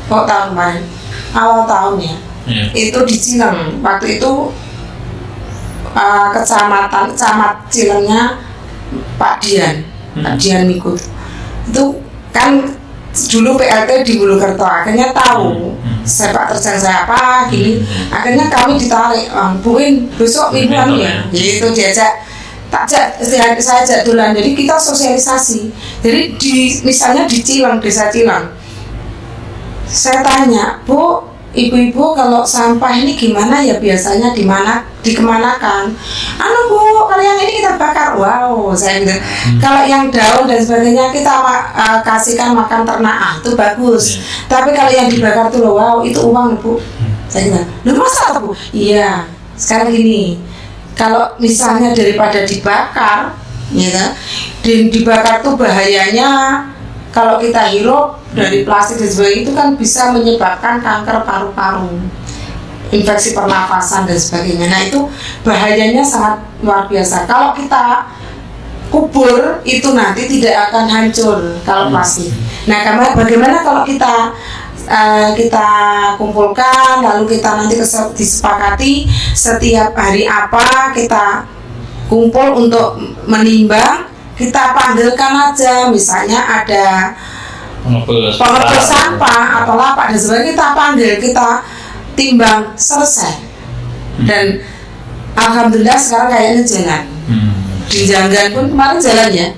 tahun kemarin awal tahun ya. Itu di Cileng. Waktu itu camat Cilengnya Pak Dian Mikut. Itu kan dulu PLT di Bulukerto, akhirnya tahu sepak terjang saya apa gini, akhirnya kami ditarik, buin besok mingguan ya, gitu diajak, saya ajak duluan, jadi kita sosialisasi. Jadi misalnya di Cileng, desa Cileng, saya tanya, Bu, ibu-ibu kalau sampah ini gimana ya biasanya dikemanakan? Bu, kalau yang ini kita bakar. Wow, saya gitu. Kalau yang daun dan sebagainya kita kasihkan makan ternak, itu bagus. Tapi kalau yang dibakar tuh wow, itu uang Bu. Saya gitu. Lu masa Bu? Iya. Sekarang gini, kalau misalnya daripada dibakar, gitu, dan dibakar tuh bahayanya. Kalau kita hirup dari plastik dan sebagainya itu kan bisa menyebabkan kanker paru-paru, infeksi pernafasan dan sebagainya. Nah itu bahayanya sangat luar biasa. Kalau kita kubur itu nanti tidak akan hancur kalau plastik. Nah bagaimana kalau kita kumpulkan lalu kita nanti disepakati setiap hari apa kita kumpul untuk menimbang. Kita panggilkan aja, misalnya ada pengepul sampah atau lapak dan sebagainya, kita panggil, kita timbang, selesai. Dan alhamdulillah sekarang kayaknya jalan. Dinjangan pun kemarin jalan ya.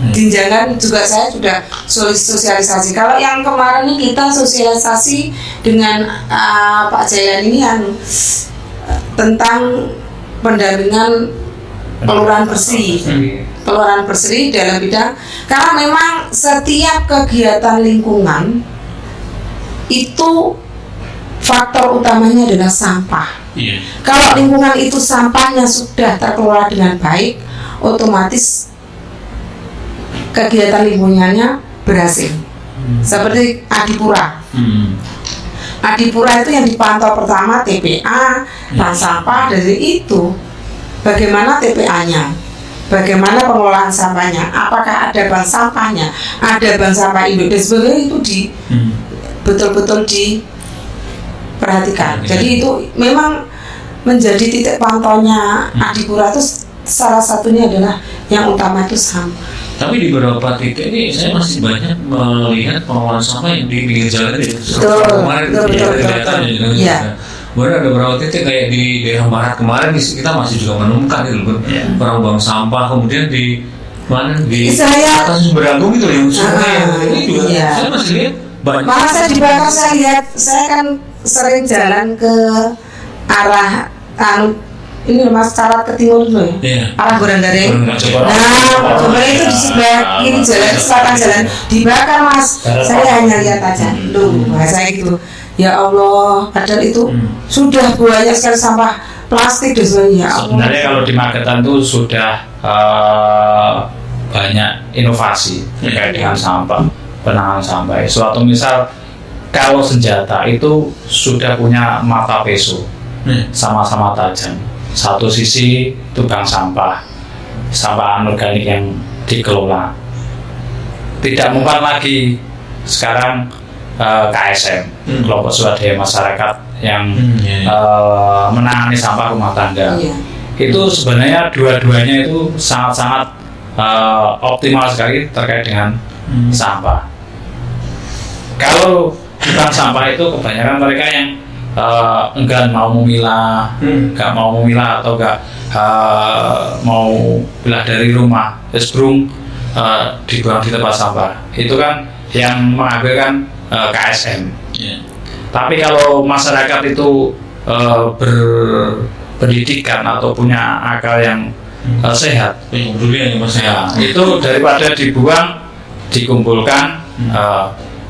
Dinjangan juga saya sudah sosialisasi. Kalau yang kemarin ini kita sosialisasi dengan Pak Jayan ini tentang pendampingan Kelurahan Bersih dalam bidang, karena memang setiap kegiatan lingkungan itu faktor utamanya adalah sampah. Kalau lingkungan itu sampahnya sudah terkelola dengan baik, otomatis kegiatan lingkungannya berhasil. Seperti Adipura. Adipura itu yang dipantau pertama TPA, bank sampah, dari itu bagaimana TPA-nya, bagaimana pengelolaan sampahnya, apakah ada bank sampahnya, ada bank sampah induk dan sebagainya, itu betul-betul diperhatikan. Jadi itu memang menjadi titik pantaunya Adipura itu salah satunya adalah yang utama itu sampah.
Tapi di beberapa titik ini saya masih banyak melihat pengelolaan sampah yang di pinggir jalan itu. Betul. Baru ada beberapa titik kayak di daerah barat kemarin kita masih juga menemukan itu orang buang sampah, kemudian di mana di atas Sumber Agung itu yang sungai ini juga saya masih lihat banyak.
Malah saya dibakar, saya lihat, saya kan sering jalan ke arah ini Mas, Carat ke timur dulu ya, arah Goranggaring. Nah, kemudian itu di sebelah kiri jalan, selatan jalan dibakar Mas. Saya hanya lihat aja, bahasa gitu. Ya Allah, padahal itu sudah banyak sekali sampah plastik dan sebagainya.
Sebenarnya kalau di Magetan itu sudah banyak inovasi terkait dengan sampah, penanganan sampah. Suatu misal kalau senjata itu sudah punya mata peso, sama-sama tajam. Satu sisi itu bank sampah anorganik yang dikelola. Tidak mempan lagi sekarang KSM, kelompok swadaya masyarakat yang menangani sampah rumah tangga. Itu sebenarnya dua-duanya itu sangat-sangat optimal sekali terkait dengan sampah. Kalau di bank sampah itu kebanyakan mereka yang enggan mau memilah, nggak mau memilah atau nggak mau pilah dari rumah, sebelum dibuang di tempat sampah. Itu kan yang mengambil kan KSM. Tapi kalau masyarakat itu berpendidikan atau punya akal yang sehat, itu daripada dibuang, dikumpulkan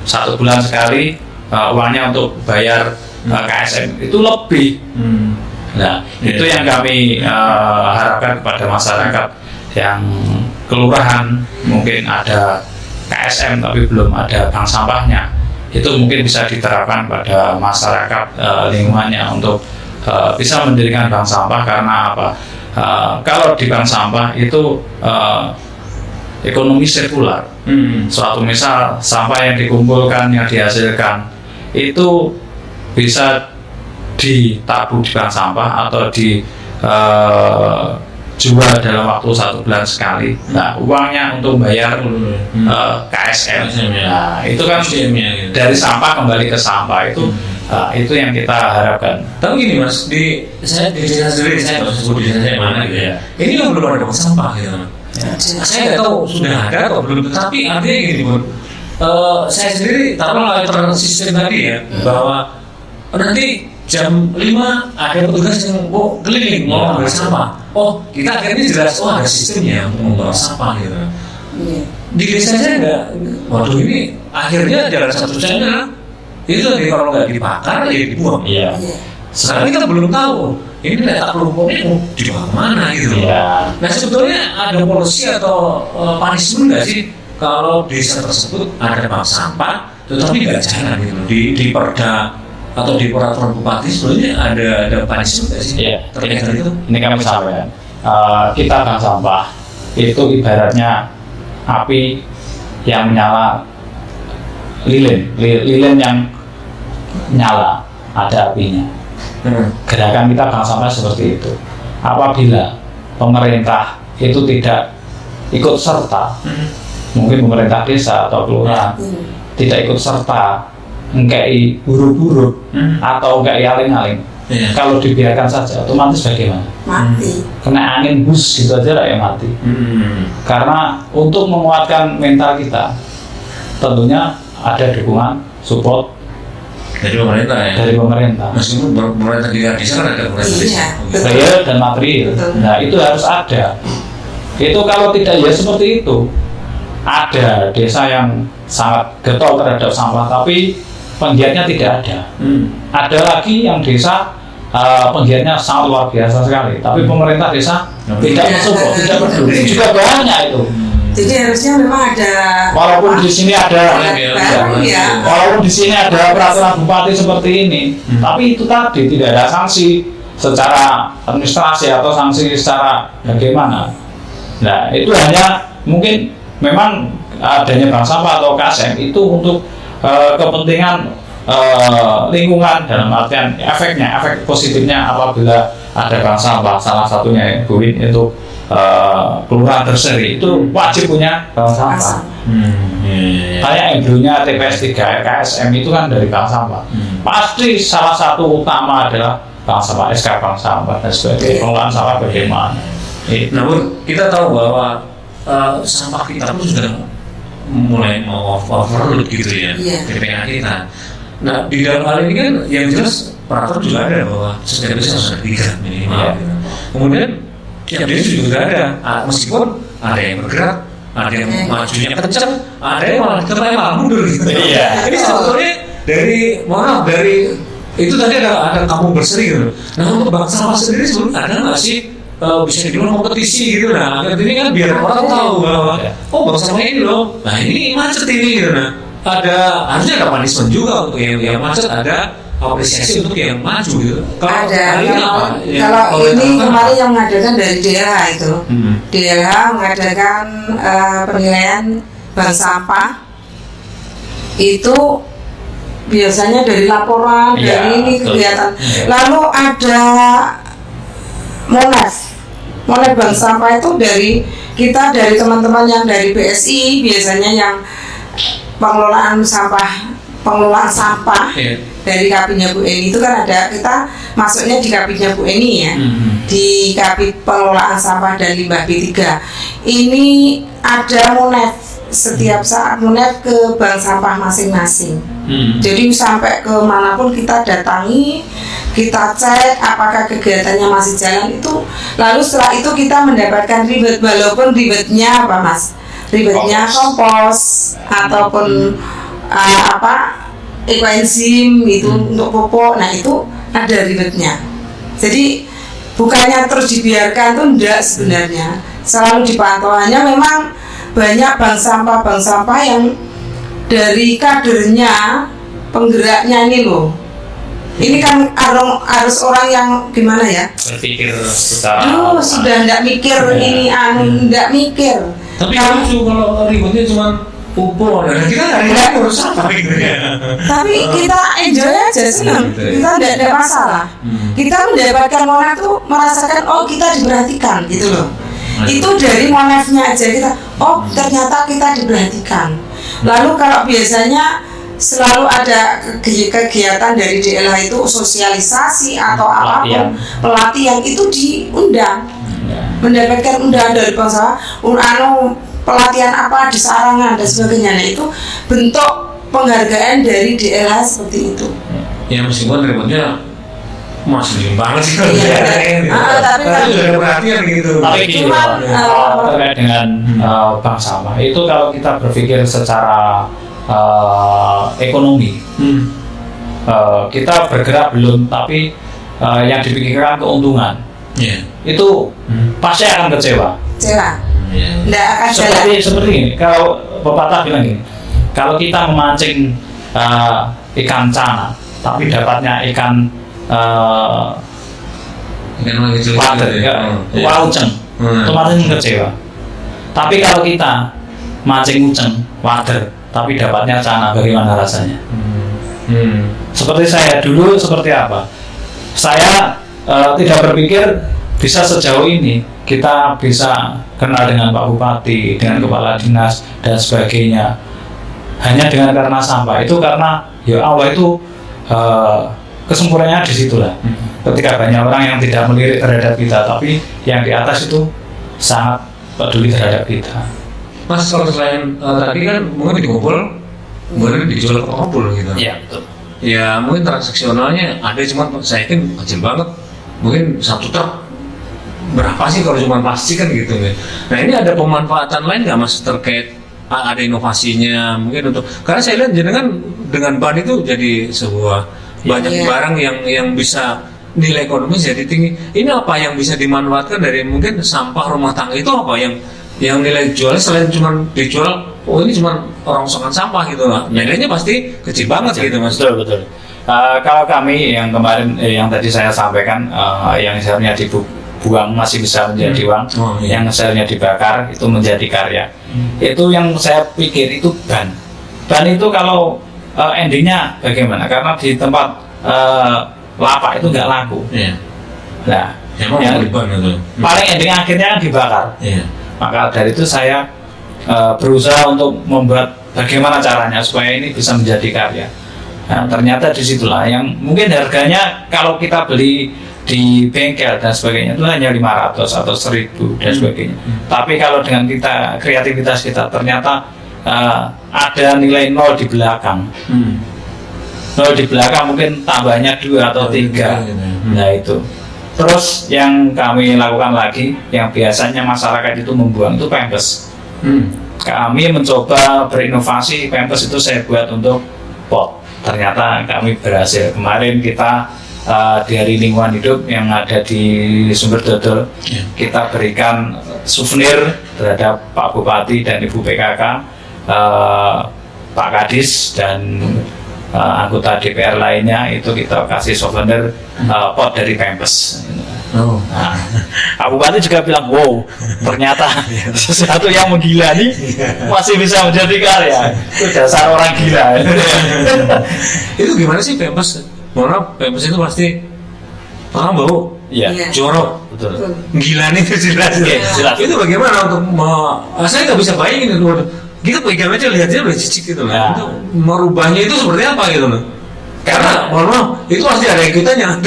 1 bulan sekali, uangnya untuk bayar KSM itu lebih. Nah, itu yang kami harapkan kepada masyarakat yang kelurahan mungkin ada KSM tapi belum ada bank sampahnya, itu mungkin bisa diterapkan pada masyarakat lingkungannya untuk bisa mendirikan bank sampah. Karena apa? Kalau di bank sampah itu ekonomi sirkular. Suatu misal sampah yang dikumpulkan, yang dihasilkan itu bisa ditabuh di bank sampah atau dijual dalam waktu 1 bulan sekali. Nah, uangnya untuk bayar KSM. Nah, itu kan dari sampah kembali ke sampah itu. Itu yang kita harapkan.
Tapi gini Mas, saya di desa sendiri, saya nggak sebut desa saya mana gitu ya. Ini kan belum ada bank sampah gitu. Saya nggak tahu sudah ada atau belum. Tapi artinya gini Bun, saya sendiri taruhlah sistem tadi ya, bahwa nanti jam 5 ada petugas yang keliling mau ambil sampah. Oh, kita akhirnya jelas, ada sistemnya untuk membawa sampah gitu. Di desa saya nggak, waduh ini akhirnya jalan satu-satunya itu tadi kalau nggak dibakar ya dibuang.
Iya.
Sekarang kita belum tahu ini letak kelompoknya mau dibawa kemana gitu.
Iya.
Nah sebetulnya ada polisi atau punishment nggak sih kalau desa tersebut ada bank sampah tetapi nggak jalan gitu di perda atau di peraturan bupati sebetulnya ada punishment nggak sih?
Iya.
Terkait hal itu?
Ini kami sampaikan. Kita bank sampah itu ibaratnya api yang menyala, lilin yang nyala, ada apinya. Gerakan kita bank sampah seperti itu. Apabila pemerintah itu tidak ikut serta, mungkin pemerintah desa atau kelurahan tidak ikut serta, ngkei buru-buru atau ngkei aling-aling, kalau dibiarkan saja otomatis bagaimana?
Mati.
Kena angin bus gitu aja lah ya mati. Karena untuk menguatkan mental kita tentunya ada dukungan, support
dari pemerintah ya?
Dari pemerintah.
Meskipun pemerintah di desa kan ada pemerintah desa.
Real dan material. Nah itu harus ada. Itu kalau tidak ya seperti itu. Ada desa yang sangat getol terhadap sampah tapi penggiatnya tidak ada. Ada lagi yang desa penggiatnya sangat luar biasa sekali. Tapi pemerintah desa tidak mensupport, tidak peduli. Juga banyak itu.
Jadi harusnya memang ada.
Walaupun di sini ada, walaupun di sini ada peraturan bupati seperti ini, tapi itu tadi tidak ada sanksi secara administrasi atau sanksi secara bagaimana. Nah itu hanya mungkin memang adanya bank sampah atau KSM itu untuk kepentingan lingkungan dalam artian efek positifnya apabila ada bank sampah. Salah satunya Bu Win itu kelurahan terseri itu wajib punya bank sampah. Kayak embryonya TPS 3 KSM itu kan dari bank sampah. Pasti salah satu utama adalah bank sampah, SK bank sampah dan sebagainya. Pengelolaan sampah bagaimana?
Namun kita tahu bahwa sampah kita pun sudah mulai mau overload gitu ya, TPA kita. Nah di dalam hal ini kan yang jelas peraturan juga ada bahwa setiap desa harus ada 3 minimal. Kemudian tiap desa juga ada, meskipun ada yang bergerak, ada yang majunya kencang, ada yang malah mundur gitu. Ini sebetulnya dari itu tadi ada kampung berseri gitu. Nah untuk bank sampah sendiri sebetulnya ada nggak sih bisa dibilang kompetisi gitu? Nah ini kan biar orang tahu bahwa bank sampah ini loh, nah ini macet ini gitu. Nah harusnya ada punishment juga untuk yang macet, ada apresiasi untuk yang maju gitu.
Ada. Kalau ini kemarin yang mengadakan dari DLH itu, DLH mengadakan penilaian bank sampah itu biasanya dari laporan, dari ini kegiatan. Lalu ada Monet bank sampah itu dari teman-teman yang dari BSI biasanya yang pengelolaan sampah dari kabinnya Bu Eni itu kan ada, kita masuknya di kabinnya Bu Eni ya, di kabin pengelolaan sampah dan limbah B3 ini ada Monet setiap saat Monet ke bank sampah masing-masing. Jadi sampai ke manapun kita datangi, kita cek apakah kegiatannya masih jalan itu, lalu setelah itu kita mendapatkan ribet, walaupun ribetnya apa Mas? Ribetnya kompos ataupun ekoenzim itu untuk pupuk, nah itu ada ribetnya. Jadi bukannya terus dibiarkan tuh enggak, sebenarnya selalu dipantau. Hanya memang banyak bank sampah yang dari kadernya, penggeraknya ini loh. Ini kan harus orang yang gimana ya?
Berpikir secara
Sudah nggak mikir ini nggak mikir.
Tapi lucu kalau ributnya cuma pupuk, dan kita nggak urus apa gitu ya.
Tapi kita enjoy aja, senang. Kita tidak ada masalah. Kita mendapatkan Monef tuh merasakan kita diperhatikan gitu loh. Itu dari Monefnya aja kita, ternyata kita diperhatikan. Lalu kalau biasanya selalu ada kegiatan dari DLH itu sosialisasi atau apapun pelatihan itu diundang, mendapatkan undangan dari bangsa, pelatihan apa di Sarangan dan sebagainya. Nah itu bentuk penghargaan dari DLH seperti itu.
Ya meskipun ributnya masih banget sih.
Tapi kan
perhatian gitu.
Tapi gini, terkait dengan bank sampah itu kalau kita berpikir secara ekonomi, kita bergerak belum, tapi yang dipikirkan keuntungan, itu pasti akan kecewa.
Nggak akan
Seperti ini, kalau pepatah bilang gini, kalau kita memancing ikan cana, tapi dapatnya ikan wader, uceng, otomatis kecewa. Tapi kalau kita mancing uceng, wader, tapi dapatnya cana, bagaimana rasanya? Seperti saya dulu seperti apa? Saya tidak berpikir bisa sejauh ini kita bisa kenal dengan Pak Bupati, dengan Kepala Dinas dan sebagainya. Hanya dengan karena sampah itu, karena Allah itu kesempurnaannya di situlah. Ketika banyak orang yang tidak melirik terhadap kita, tapi yang di atas itu sangat peduli terhadap kita.
Mas, kalau selain tadi kan mungkin dikumpul, kemudian dijual ke pengepul gitu.
Iya, betul.
Ya mungkin transaksionalnya ada, cuma saya yakin kecil banget. Mungkin satu truk berapa sih kalau cuma plastik kan gitu. Nah ini ada pemanfaatan lain nggak Mas terkait ada inovasinya mungkin untuk, karena saya lihat jenengan dengan ban itu jadi sebuah banyak barang yang bisa nilai ekonomis jadi tinggi. Ini apa yang bisa dimanfaatkan dari mungkin sampah rumah tangga itu, apa yang nilai jualnya selain cuma dijual ini cuma rongsokan sampah gitu lah, nilainya pasti kecil banget gitu Mas.
Betul. Kalau kami yang kemarin yang tadi saya sampaikan, yang seharusnya dibuang masih bisa menjadi uang, yang seharusnya dibakar itu menjadi karya. Itu yang saya pikir itu ban itu kalau endingnya bagaimana, karena di tempat lapak itu nggak laku. Nah yang paling ending akhirnya kan dibakar. Maka dari itu saya berusaha untuk membuat bagaimana caranya supaya ini bisa menjadi karya. Nah, ternyata disitulah yang mungkin harganya kalau kita beli di bengkel dan sebagainya itu hanya 500 atau 1000 dan sebagainya. Tapi kalau dengan kita kreativitas kita ternyata ada nilai 0 di belakang. 0 di belakang mungkin tambahnya 2 atau 3. Nah itu. Terus yang kami lakukan lagi, yang biasanya masyarakat itu membuang itu pempes. Kami mencoba berinovasi, pempes itu saya buat untuk pot. Ternyata kami berhasil. Kemarin kita di Hari Lingkungan Hidup yang ada di Sumber Dodol, kita berikan souvenir terhadap Pak Bupati dan Ibu PKK, Pak Kadis dan anggota DPR lainnya, itu kita kasih souvenir pot dari pempes. Nah, Pak Bupati juga bilang, wow, ternyata sesuatu yang menggila nih masih bisa menjadi karya. Itu dasar orang gila.
Itu gimana sih pempes? Mohon pempes itu pasti orang bau, jorok,
betul.
Gila nih itu jelas. Itu bagaimana untuk saya nggak bisa bayangin itu. Kita pegang aja lihatnya udah cicik gitu lah. Itu merubahnya itu seperti apa gitu loh. Karena mohon maaf itu pasti ada ikutannya.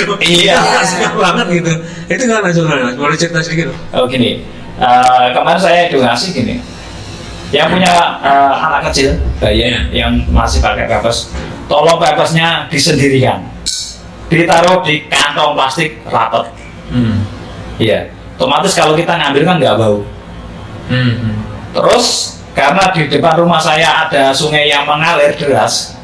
Asik banget gitu. Itu nggak nasional. Boleh cerita sedikit?
Gini, kemarin saya edukasi gini. Yang punya anak kecil, bayi yang masih pakai pempes, tolong pempesnya disendirikan, ditaruh di kantong plastik rapat. Iya, otomatis kalau kita ngambil kan nggak bau. Terus karena di depan rumah saya ada sungai yang mengalir deras,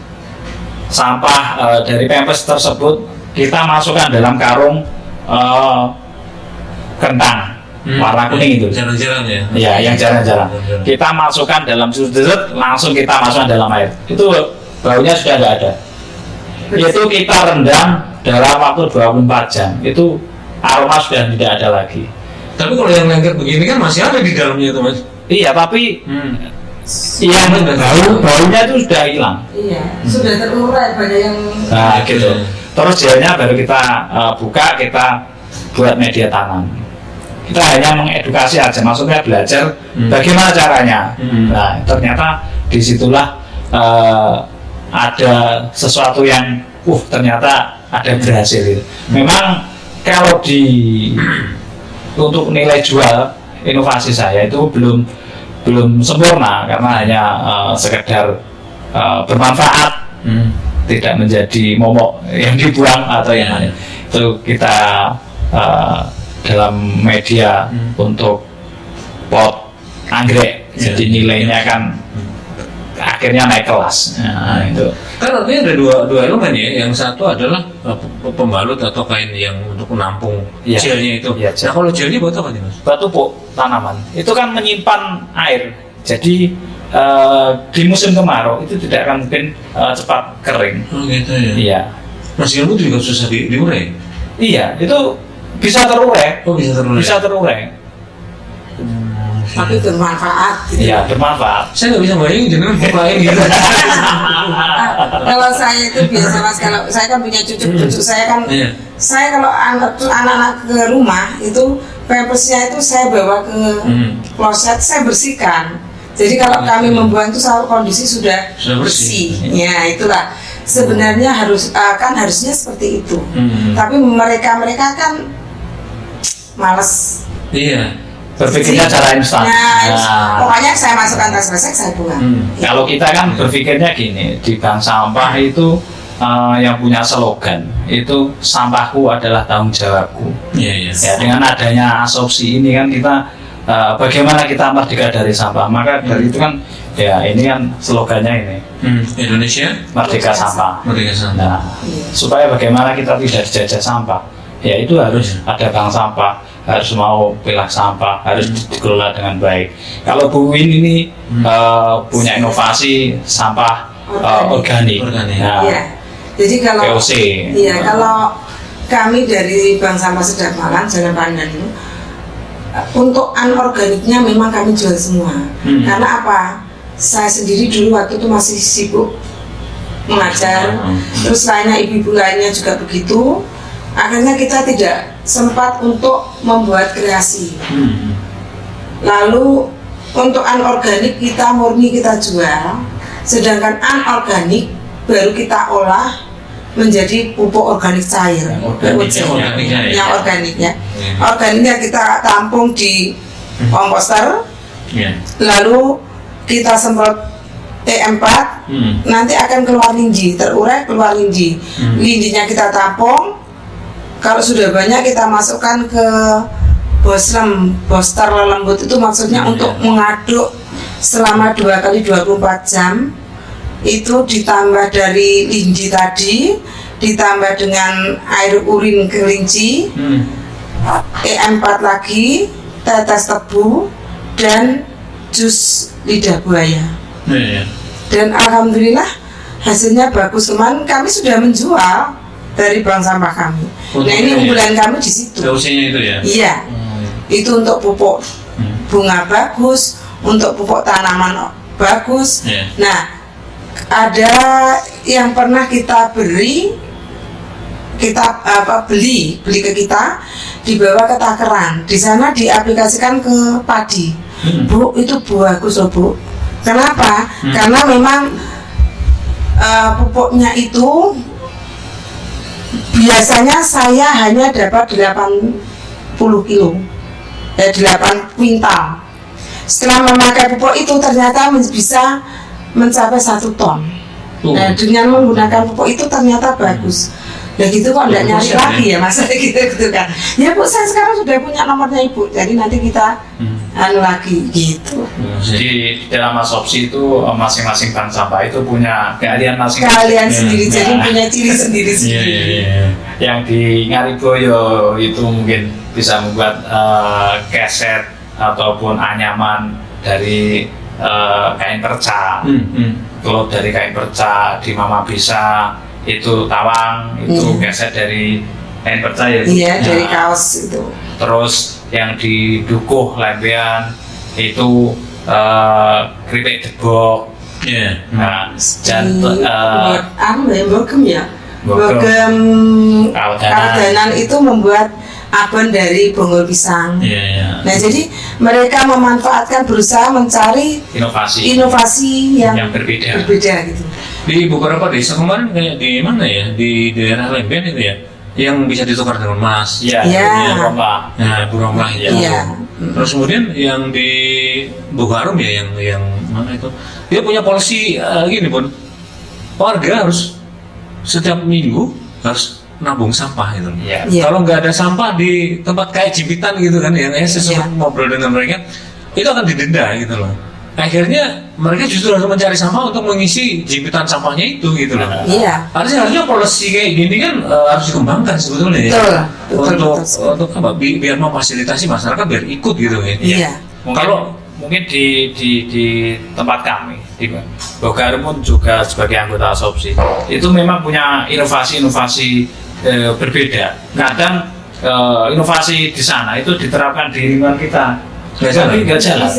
sampah dari pempes tersebut kita masukkan dalam karung kentang. warna kuning itu.
Jarang-jarang ya.
Ya, yang jarang-jarang. Kita masukkan dalam sudut, langsung kita masukkan dalam air. Itu baunya sudah nggak ada. Itu kita rendam dalam waktu 24 jam. Itu aroma sudah tidak ada lagi.
Tapi kalau yang lengket begini kan masih ada di dalamnya itu, Mas.
Iya, tapi yang baunya itu sudah hilang.
Iya, sudah terurai pada yang.
Nah, gitu. Terus gelnya baru kita buka, kita buat media tanam. Kita hanya mengedukasi aja, maksudnya belajar bagaimana caranya. Nah, ternyata disitulah ada sesuatu yang, ternyata ada berhasil itu. Memang kalau untuk nilai jual inovasi saya itu belum sempurna karena hanya sekedar bermanfaat, tidak menjadi momok yang dibuang atau yang lain. Itu kita dalam media untuk pot anggrek, jadi nilainya kan akhirnya naik kelas. Nah, itu
kan artinya ada dua elemen ya. Yang satu adalah pembalut atau kain yang untuk menampung gelnya itu.
Ya,
nah kalau gelnya buat apa nih, Mas?
Batu pupuk tanaman itu kan menyimpan air, jadi di musim kemarau itu tidak akan mungkin cepat kering.
Oh gitu ya.
Iya.
Mas ilmu juga susah diurai.
Iya, itu bisa terurai.
Oh bisa terurai.
Bisa terurai.
Tapi bermanfaat. Gitu.
Iya, bermanfaat.
Saya nggak bisa bayangin jenengan bukain gitu.
Kalau saya itu biasa Mas, kalau saya kan punya cucu saya kan, saya kalau anak-anak ke rumah itu pampersnya itu saya bawa ke kloset, saya bersihkan. Jadi kalau kami membuang itu selalu kondisi sudah bersih. Ya itulah sebenarnya harusnya seperti itu. Tapi mereka kan males.
Iya.
Berpikirnya cara instan.
Pokoknya saya masukkan tas resek, saya buang.
Kalau kita kan berpikirnya gini, di bank sampah itu yang punya slogan itu sampahku adalah tanggung jawabku.
Iya.
Ya, dengan adanya asopsi ini kan kita bagaimana kita merdeka dari sampah. Maka dari itu kan ya ini kan slogannya ini.
Indonesia
Merdeka sampah.
Merdeka sampah.
Nah, supaya bagaimana kita tidak dijajah sampah, ya itu harus ada bank sampah, harus mau pilah sampah, harus dikelola dengan baik. Kalau Bu Win ini punya inovasi sampah organik.
Nah, jadi kalau
VOC.
Iya, kalau kami dari Bank Sampah Sedap Malang Jalan Pandan itu untuk anorganiknya memang kami jual semua. Karena apa? Saya sendiri dulu waktu itu masih sibuk mengajar, terus lainnya ibu-ibu lainnya juga begitu. Akhirnya kita tidak sempat untuk membuat kreasi. Lalu untuk anorganik kita murni kita jual, sedangkan anorganik baru kita olah menjadi pupuk organik cair. Yang organiknya. Organiknya kita tampung di komposter, lalu kita semprot T4, nanti akan keluar linji, terurai keluar linji. Linjinya kita tampung. Kalau sudah banyak kita masukkan ke boster lembut itu maksudnya untuk mengaduk selama 2 kali 24 jam. Itu ditambah dari linji tadi, ditambah dengan air urin kelinci, E4 lagi, tetes tebu, dan jus lidah buaya. Dan alhamdulillah hasilnya bagus. Kemarin kami sudah menjual dari bank sampah kami. Nah ini unggulan kami di situ.
Usianya itu ya?
Iya. Itu untuk pupuk bunga bagus, untuk pupuk tanaman bagus. Nah ada yang pernah kita beli ke kita, dibawa ke Takeran. Di sana diaplikasikan ke padi. Bu, itu bagus loh Bu. Kenapa? Karena memang pupuknya itu biasanya saya hanya dapat 80 kilo, 8 kuintal. Setelah memakai pupuk itu ternyata bisa mencapai 1 ton. Nah, dengan menggunakan pupuk itu ternyata bagus. Nah gitu kok enggak nyari lagi ya Mas gitu kan. Ya Bu, saya sekarang sudah punya nomornya Ibu. Jadi nanti kita anu lagi gitu.
Jadi di dalam asopsi itu masing-masing bank sampah itu punya keahlian masing-masing.
Kalian sendiri
Nah,
jadi punya ciri sendiri-sendiri.
yang di Ngariboyo itu mungkin bisa membuat keset ataupun anyaman dari kain perca. Kalau dari kain perca di Mama Bisa itu tawang, itu keset dari kain perca ya.
Iya, dari kaos itu.
Terus yang di Dukuh Lembean itu keripik debok. Nah, dan
bogem ya. Bogem Kaldanan itu membuat abon dari bonggol pisang. Nah, jadi mereka memanfaatkan, berusaha mencari inovasi yang berbeda gitu.
Di beberapa desa kemarin kayak di mana ya, di daerah Lemben itu ya, yang bisa ditukar dengan emas.
Rombah.
Nah, Burombah ya.
Iya.
Terus kemudian yang di Bukarum ya, yang mana itu, dia punya polisi gini pun, warga harus setiap minggu harus nabung sampah gitu.
Iya.
Kalau nggak ada sampah di tempat kayak Jimpitan gitu kan, yang saya sempat ngobrol dengan mereka, itu akan didenda gitu loh. Akhirnya mereka justru harus mencari sampah untuk mengisi jimpitan sampahnya itu gitu loh.
Iya.
Harusnya polisi kayak gini kan harus dikembangkan sebetulnya ya.
Betul.
Untuk apa? Biar memfasilitasi masyarakat biar ikut gitu ya.
Iya.
Mungkin di tempat kami di Bogarum pun juga sebagai anggota asopsi itu memang punya inovasi-inovasi berbeda. Kadang inovasi di sana itu diterapkan di lingkungan kita. Tapi nggak jalan.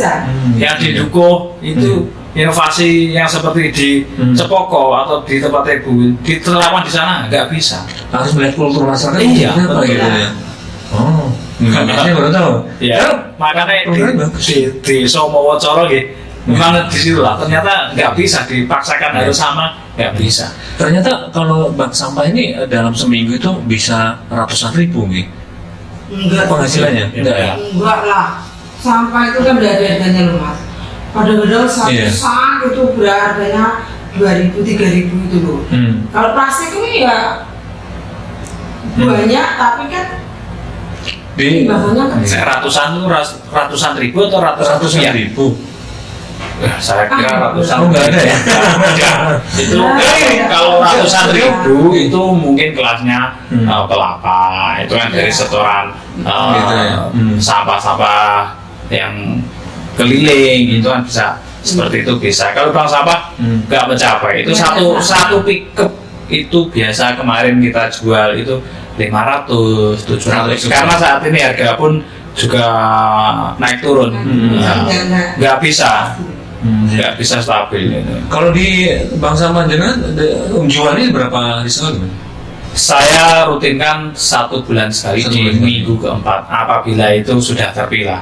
Yang di Dukuh itu inovasi yang seperti di Cepoko atau di tempat Ibu diterapkan di sana nggak bisa.
Harus melihat kultur masyarakat.
Iya,
apa gitu ya. Oh, saya baru tahu.
Ya, makanya di Somowocoro gitu. Memang di situ lah. Ternyata nggak bisa dipaksakan harus sama, nggak bisa.
Ternyata kalau bank sampah ini dalam seminggu itu bisa ratusan ribu nih.
Enggak.
Penghasilannya? Enggak ya?
Enggak lah. Sampah itu kan harganya loh mas. Kadang-kadang satu sak itu harganya 2.000, 3.000 itu loh. Kalau plastik ini ya banyak, tapi kan bahannya kecil.
Ratusan ribu atau ratusan ribu? Saya kira ratusan
nggak ada ya.
Itu kalau ratusan ribu itu mungkin kelasnya kelapa, itu kan dari setoran sampah-sampah yang keliling itu kan bisa seperti itu bisa. Kalau bank sampah nggak mencapai itu satu pickup itu biasa kemarin kita jual itu 500, 700 karena saat ini harga pun juga naik turun, nggak bisa stabil.
Kalau di bank sampah jenengan jualnya berapa hari sekali?
Saya rutinkan 1 bulan sekali di minggu keempat apabila itu sudah terpilah.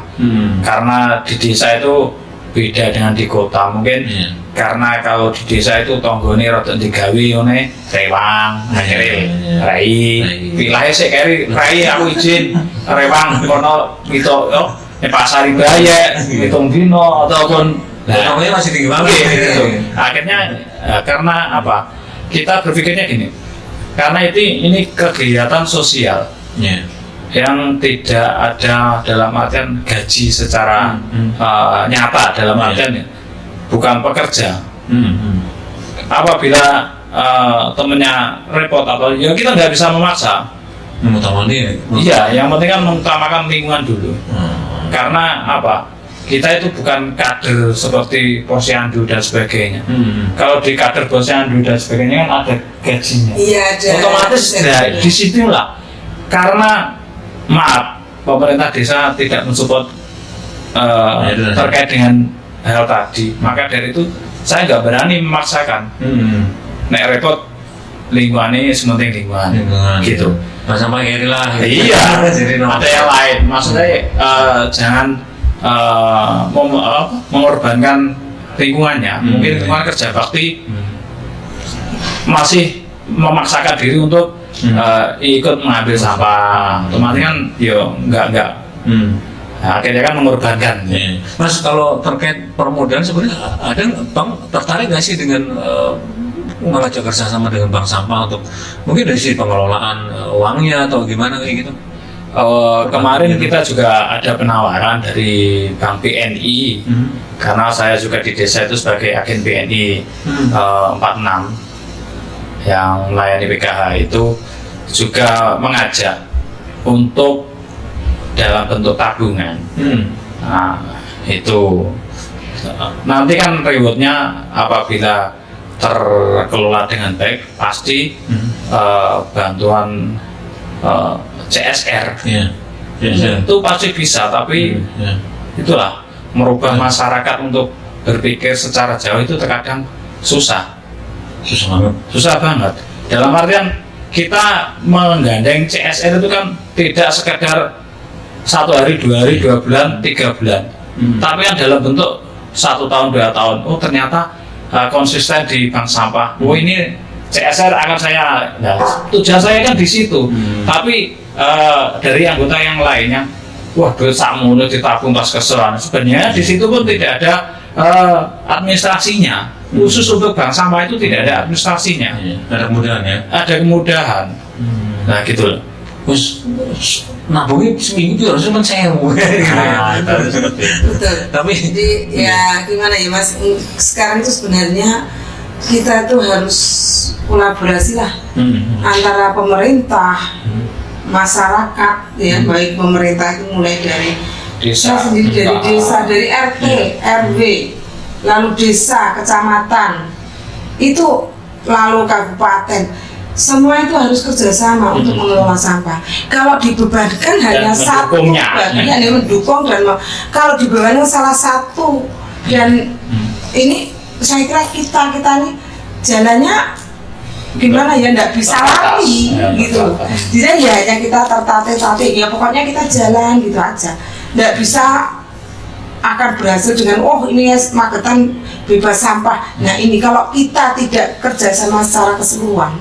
Karena di desa itu beda dengan di kota mungkin karena kalau di desa itu tonggone rada digawe ngene rewang akhirnya rai pilahnya sik keri rai aku izin rewang kono gitu yo pasar Ibaya hitung dino ataupun
namanya masih tinggi banget
gitu. Akhirnya karena apa kita berpikirnya gini karena ini kegiatan sosial yang tidak ada dalam artian gaji secara nyata dalam artian bukan pekerja. Apabila temennya repot atau ya kita nggak bisa memaksa. Iya, yang penting kan mengutamakan lingkungan dulu. Karena apa? Kita itu bukan kader seperti Posyandu dan sebagainya. Kalau di kader Posyandu dan sebagainya kan ada gajinya.
Iya, ada.
Otomatis di situ lah. Karena maaf, pemerintah desa tidak mensupport terkait dengan hal tadi. Maka dari itu saya nggak berani memaksakan. Nek repot lingkungannya sementing lingkungan. Gitu.
Nah, sampai kiri lah.
Iya. Ada yang lain. Maksudnya jangan mengorbankan lingkungannya. Mungkin lingkungan kerja bakti masih memaksakan diri untuk ikut mengambil sampah. Otomatis kan yo enggak. Nah, akhirnya kan mengorbankan.
Mas, kalau terkait permodalan sebenarnya ada bank tertarik nggak sih dengan mengajak kerjasama dengan bank sampah untuk mungkin dari sisi pengelolaan uangnya atau gimana kayak gitu?
kemarin kita juga ada penawaran dari Bank BNI, karena saya juga di desa itu sebagai agen BNI 46 yang melayani PKH itu juga mengajak untuk dalam bentuk tabungan. Nah, itu nanti kan rewardnya apabila terkelola dengan baik pasti bantuan CSR itu pasti bisa, tapi itulah merubah masyarakat untuk berpikir secara jauh itu terkadang susah banget. Dalam artian kita menggandeng CSR itu kan tidak sekedar 1 hari, 2 hari, 2 bulan, 3 bulan, tapi kan dalam bentuk 1 tahun, 2 tahun. Oh ternyata konsisten di bank sampah. Oh ini CSR akan saya, nah, tujuan saya kan di situ. Tapi dari anggota yang lainnya, wah duit sakmu udah ditabung pas keseruan. Sebenarnya di situ pun tidak ada administrasinya. Khusus untuk bank sampah itu tidak ada administrasinya.
Ada kemudahan ya.
Ada kemudahan. Nah gitu loh.
Terus nabungnya seminggu itu harusnya mensewu.
Betul.
Tapi
jadi ya gimana ya Mas, sekarang itu sebenarnya kita tuh harus kolaborasi lah antara pemerintah, masyarakat ya, baik pemerintah itu mulai dari
Desa,
sendiri, dari desa, dari RT, RW, lalu desa, kecamatan, itu lalu kabupaten, semua itu harus kerjasama untuk mengelola sampah. Kalau dibebankan hanya satu bagian yang mendukung dan kalau dibebankan salah satu, dan ini saya kira kita nih jalannya gimana ya, nggak bisa lari gitu. Jadi ya hanya kita tertatih-tatih ya, pokoknya kita jalan gitu aja. Nggak bisa akan berhasil dengan ini ya Magetan bebas sampah. Nah ini kalau kita tidak kerjasama secara keseluruhan,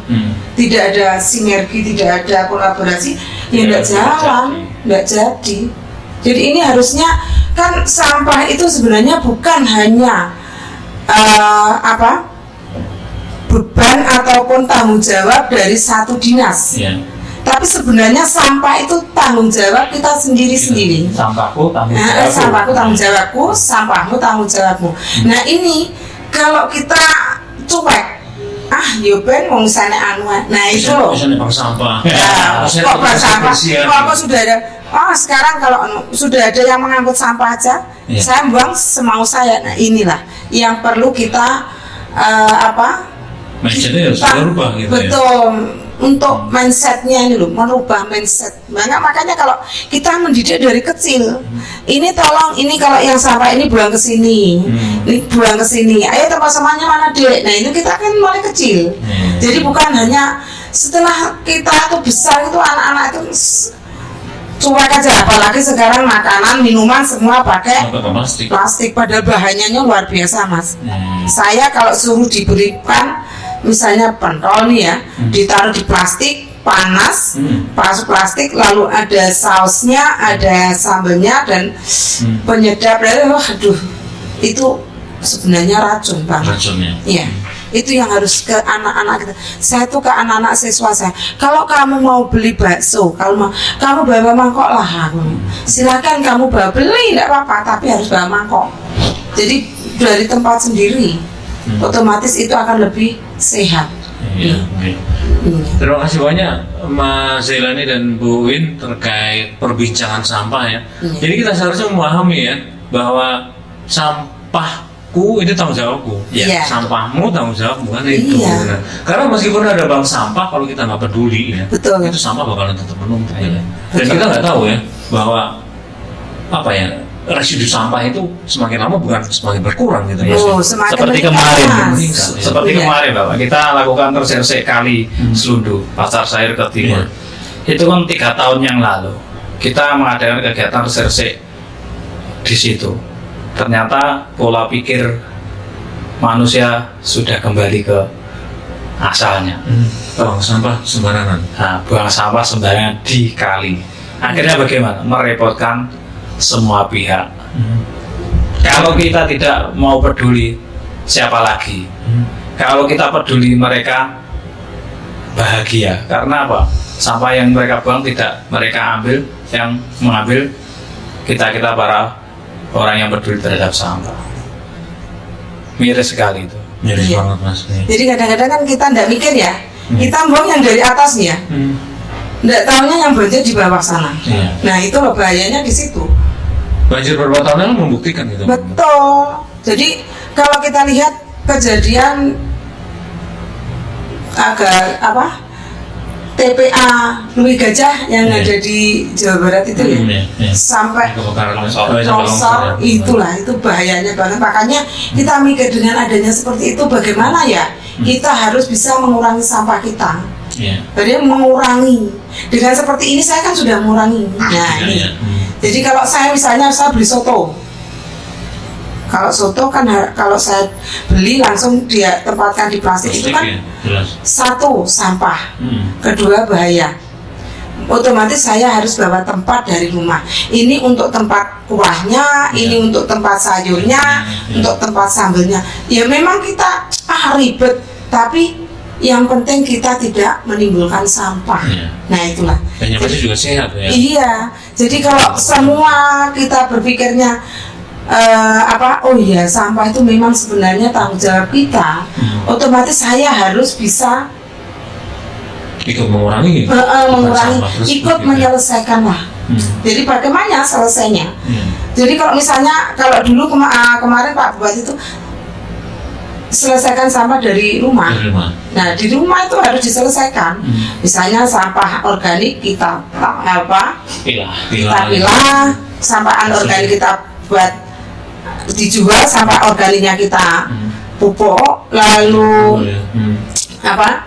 tidak ada sinergi, tidak ada kolaborasi, ya nggak jalan, nggak jadi. Jadi ini harusnya kan sampah itu sebenarnya bukan hanya beban ataupun tanggung jawab dari satu dinas, tapi sebenarnya sampah itu tanggung jawab kita sendiri-sendiri.
Sampahku tanggung jawabku.
Sampahku tanggung jawabku, sampahmu tanggung jawabmu. Nah ini kalau kita cuek, ben mau misalnya nah itu loh.
Misalnya bank sampah.
Kok bank sampah? Kok sudah ada? Sekarang kalau sudah ada yang mengangkut sampah aja, saya buang semau saya. Nah inilah yang perlu kita
mindsetnya harus berubah gitu.
Betul. Untuk mindsetnya ini loh, merubah mindset. Makanya kalau kita mendidik dari kecil, ini tolong, ini kalau yang sampah ini buang ke sini, ini buang ke sini. Ayo tempat sampahnya mana dek? Nah itu kita kan mulai kecil. Jadi bukan hanya setelah kita tuh besar itu anak-anak itu cuek aja. Apalagi sekarang makanan, minuman semua pakai plastik. Padahal bahannya luar biasa mas. Saya kalau suruh diberikan misalnya pentol nih ya, ditaruh di plastik panas, masuk plastik, lalu ada sausnya, ada sambelnya dan penyedap. Waduh, itu sebenarnya racun banget. Iya, itu yang harus ke anak-anak kita. Saya tuh ke anak-anak siswa saya, kalau kamu mau beli bakso, kalau kamu bawa mangkok lah, silakan kamu bawa, beli tidak apa-apa, tapi harus bawa mangkok. Jadi dari tempat sendiri, otomatis itu akan lebih sehat.
Terima kasih banyak Mas Zailani dan Bu Win terkait perbincangan sampah ya. Jadi kita seharusnya memahami ya bahwa sampahku ini tanggung jawabku, sampahmu tanggung jawabmu kan itu. Karena meskipun ada bank sampah, kalau kita nggak peduli ya, itu sampah bakalan tetap menumpuk ya. Dan kita nggak tahu ya bahwa residu sampah itu semakin lama bukan semakin berkurang gitu ya.
Seperti kemarin, Bapak, kita lakukan tersersek kali Selundu, Pasar Sair ke Timur. Itu kan 3 tahun yang lalu kita mengadakan kegiatan tersersek di situ. Ternyata pola pikir manusia sudah kembali ke asalnya.
Buang sampah sembarangan.
Buang sampah sembarangan di kali. Akhirnya bagaimana? Merepotkan semua pihak. Kalau kita tidak mau peduli, siapa lagi? Kalau kita peduli, mereka bahagia. Karena apa? Sampah yang mereka buang tidak mereka ambil, yang mengambil kita para orang yang peduli terhadap sampah. Miris sekali itu.
Miris
Iya.
banget Mas.
Jadi kadang-kadang kan kita nggak mikir ya, kita buang yang dari atas nih ya, nggak tahunya yang banjir di bawah sana.
Iya.
Nah itu loh bahayanya di situ.
Banjir beberapa tahun lalu membuktikan gitu.
Betul. Jadi kalau kita lihat kejadian agak TPA Louis Gajah yang
Iya.
ada di Jawa Barat itu ya,
Iya.
sampai
Kebakaran
longsor itulah, itu bahayanya banget. Makanya kita mikir dengan adanya seperti itu bagaimana ya kita harus bisa mengurangi sampah kita.
Iya.
Jadi mengurangi dengan seperti ini saya kan sudah mengurangi. Nah ini.
Iya.
Jadi kalau saya misalnya saya beli soto, kalau soto kan kalau saya beli langsung dia tempatkan di plastik itu kan
Ya, jelas.
satu sampah, kedua bahaya. Otomatis saya harus bawa tempat dari rumah. Ini untuk tempat kuahnya, ini untuk tempat sayurnya, untuk tempat sambelnya. Ya memang kita ribet, tapi yang penting kita tidak menimbulkan sampah.
Iya.
Nah itulah.
Dan yang pasti juga sehat ya.
Iya, jadi kalau semua kita berpikirnya oh iya sampah itu memang sebenarnya tanggung jawab kita, otomatis saya harus bisa
Ikut mengurangi.
mengurangi,
sampah terus
ikut
gitu ya.
menyelesaikan lah. Jadi bagaimana selesainya?
Iya.
Jadi kalau misalnya kalau dulu kemarin Pak Bupati itu selesaikan sampah dari rumah.
Dari rumah.
Nah di rumah itu harus diselesaikan. Misalnya sampah organik kita
Pilah.
kita pilah, sampah anorganik kita buat dijual, sampah organiknya kita pupuk, lalu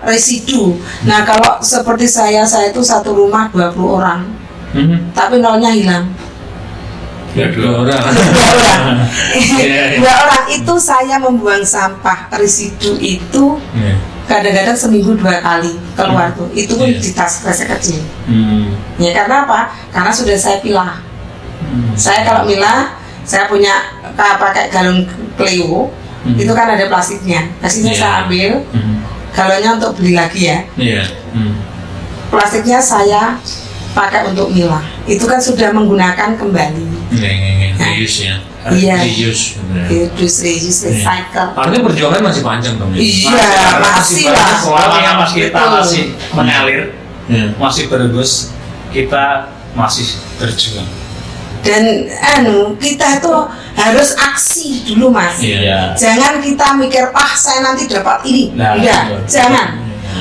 residu. Nah kalau seperti saya itu satu rumah 20 orang, tapi nolnya hilang.
Ya, 2 orang.
Dua orang.
Iya.
2 orang itu saya membuang sampah residu itu
Iya.
kadang-kadang seminggu 2 kali keluar tuh. Itu pun
Iya.
di tas kresek kecil.
Hmm.
Ya karena apa? Karena sudah saya pilah. Saya kalau milah, saya punya pakai galon Cleo, itu kan ada plastiknya. Plastiknya
Iya.
saya ambil, galonnya untuk beli lagi ya.
Iya.
Plastiknya saya pakai untuk milah. Itu kan sudah menggunakan kembali.
Reuse ya.
Iya.
Reuse.
Reuse, recycle.
Artinya perjuangan masih panjang dong.
Iya, masih lah.
Selama mas kita
Betul.
masih mengalir,
Iya.
masih berembus, kita masih berjuang.
Dan kita itu harus aksi dulu mas.
Iya.
Jangan kita mikir saya nanti dapat ini.
Nah,
Enggak,
betul.
jangan.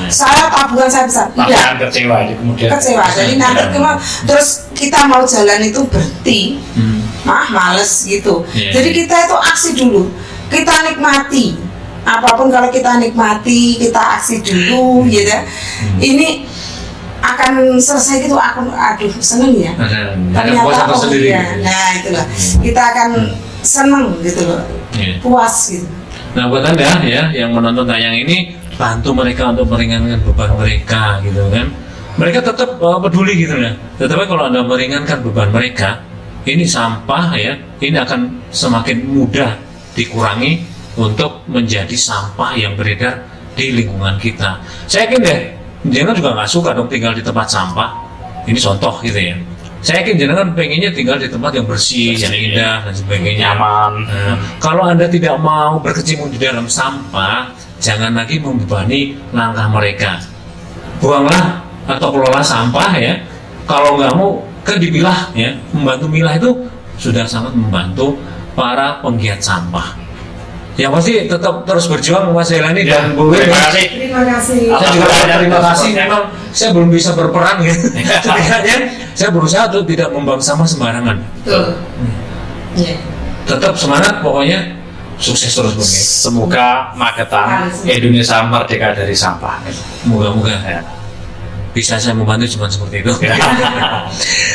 Saya tabungan saya besar. Enggak.
Bahkan kecewa di kemudian.
Kecewa. Jadi nanti terus kita mau jalan itu berhenti. Males gitu.
Iya.
Jadi kita itu aksi dulu. Kita nikmati. Apapun kalau kita nikmati, kita aksi dulu, gitu. Ini akan selesai gitu. Aku seneng ya.
Ada puasa tersendiri.
iya. Nah itulah. Kita akan seneng gitu loh.
Iya.
Puas gitu.
Nah buat anda ya yang menonton tayang ini, bantu mereka untuk meringankan beban mereka gitu kan. Mereka tetap peduli gitu ya. Tetapi kalau anda meringankan beban mereka, ini sampah ya, ini akan semakin mudah dikurangi untuk menjadi sampah yang beredar di lingkungan kita. Saya yakin deh, jenengan juga nggak suka dong tinggal di tempat sampah. Ini contoh gitu ya. Saya yakin jenengan pengennya tinggal di tempat yang bersih, yang indah dan sebagainya.
Nyaman.
Nah, kalau anda tidak mau berkecimpung di dalam sampah, jangan lagi membebani langkah mereka. Buanglah atau kelola sampah ya. Kalau nggak mau, kan dipilah ya. Membantu milah itu sudah sangat membantu para penggiat sampah. Yang pasti tetap terus berjuang Mas Helani dan Bu Wil.
Terima kasih.
Terima kasih.
Saya juga terima kasih. Memang saya belum bisa berperan ya. Setidaknya saya berusaha untuk tidak membuang sampah sembarangan.
Betul. Iya.
Tetap semangat pokoknya. Sukses terus Bung ya.
Semoga Magetan Indonesia merdeka dari sampah.
Moga-moga ya. Bisa saya membantu cuma seperti itu.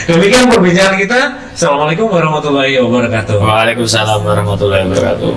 Demikian perbincangan kita. Assalamualaikum warahmatullahi wabarakatuh.
Waalaikumsalam warahmatullahi wabarakatuh.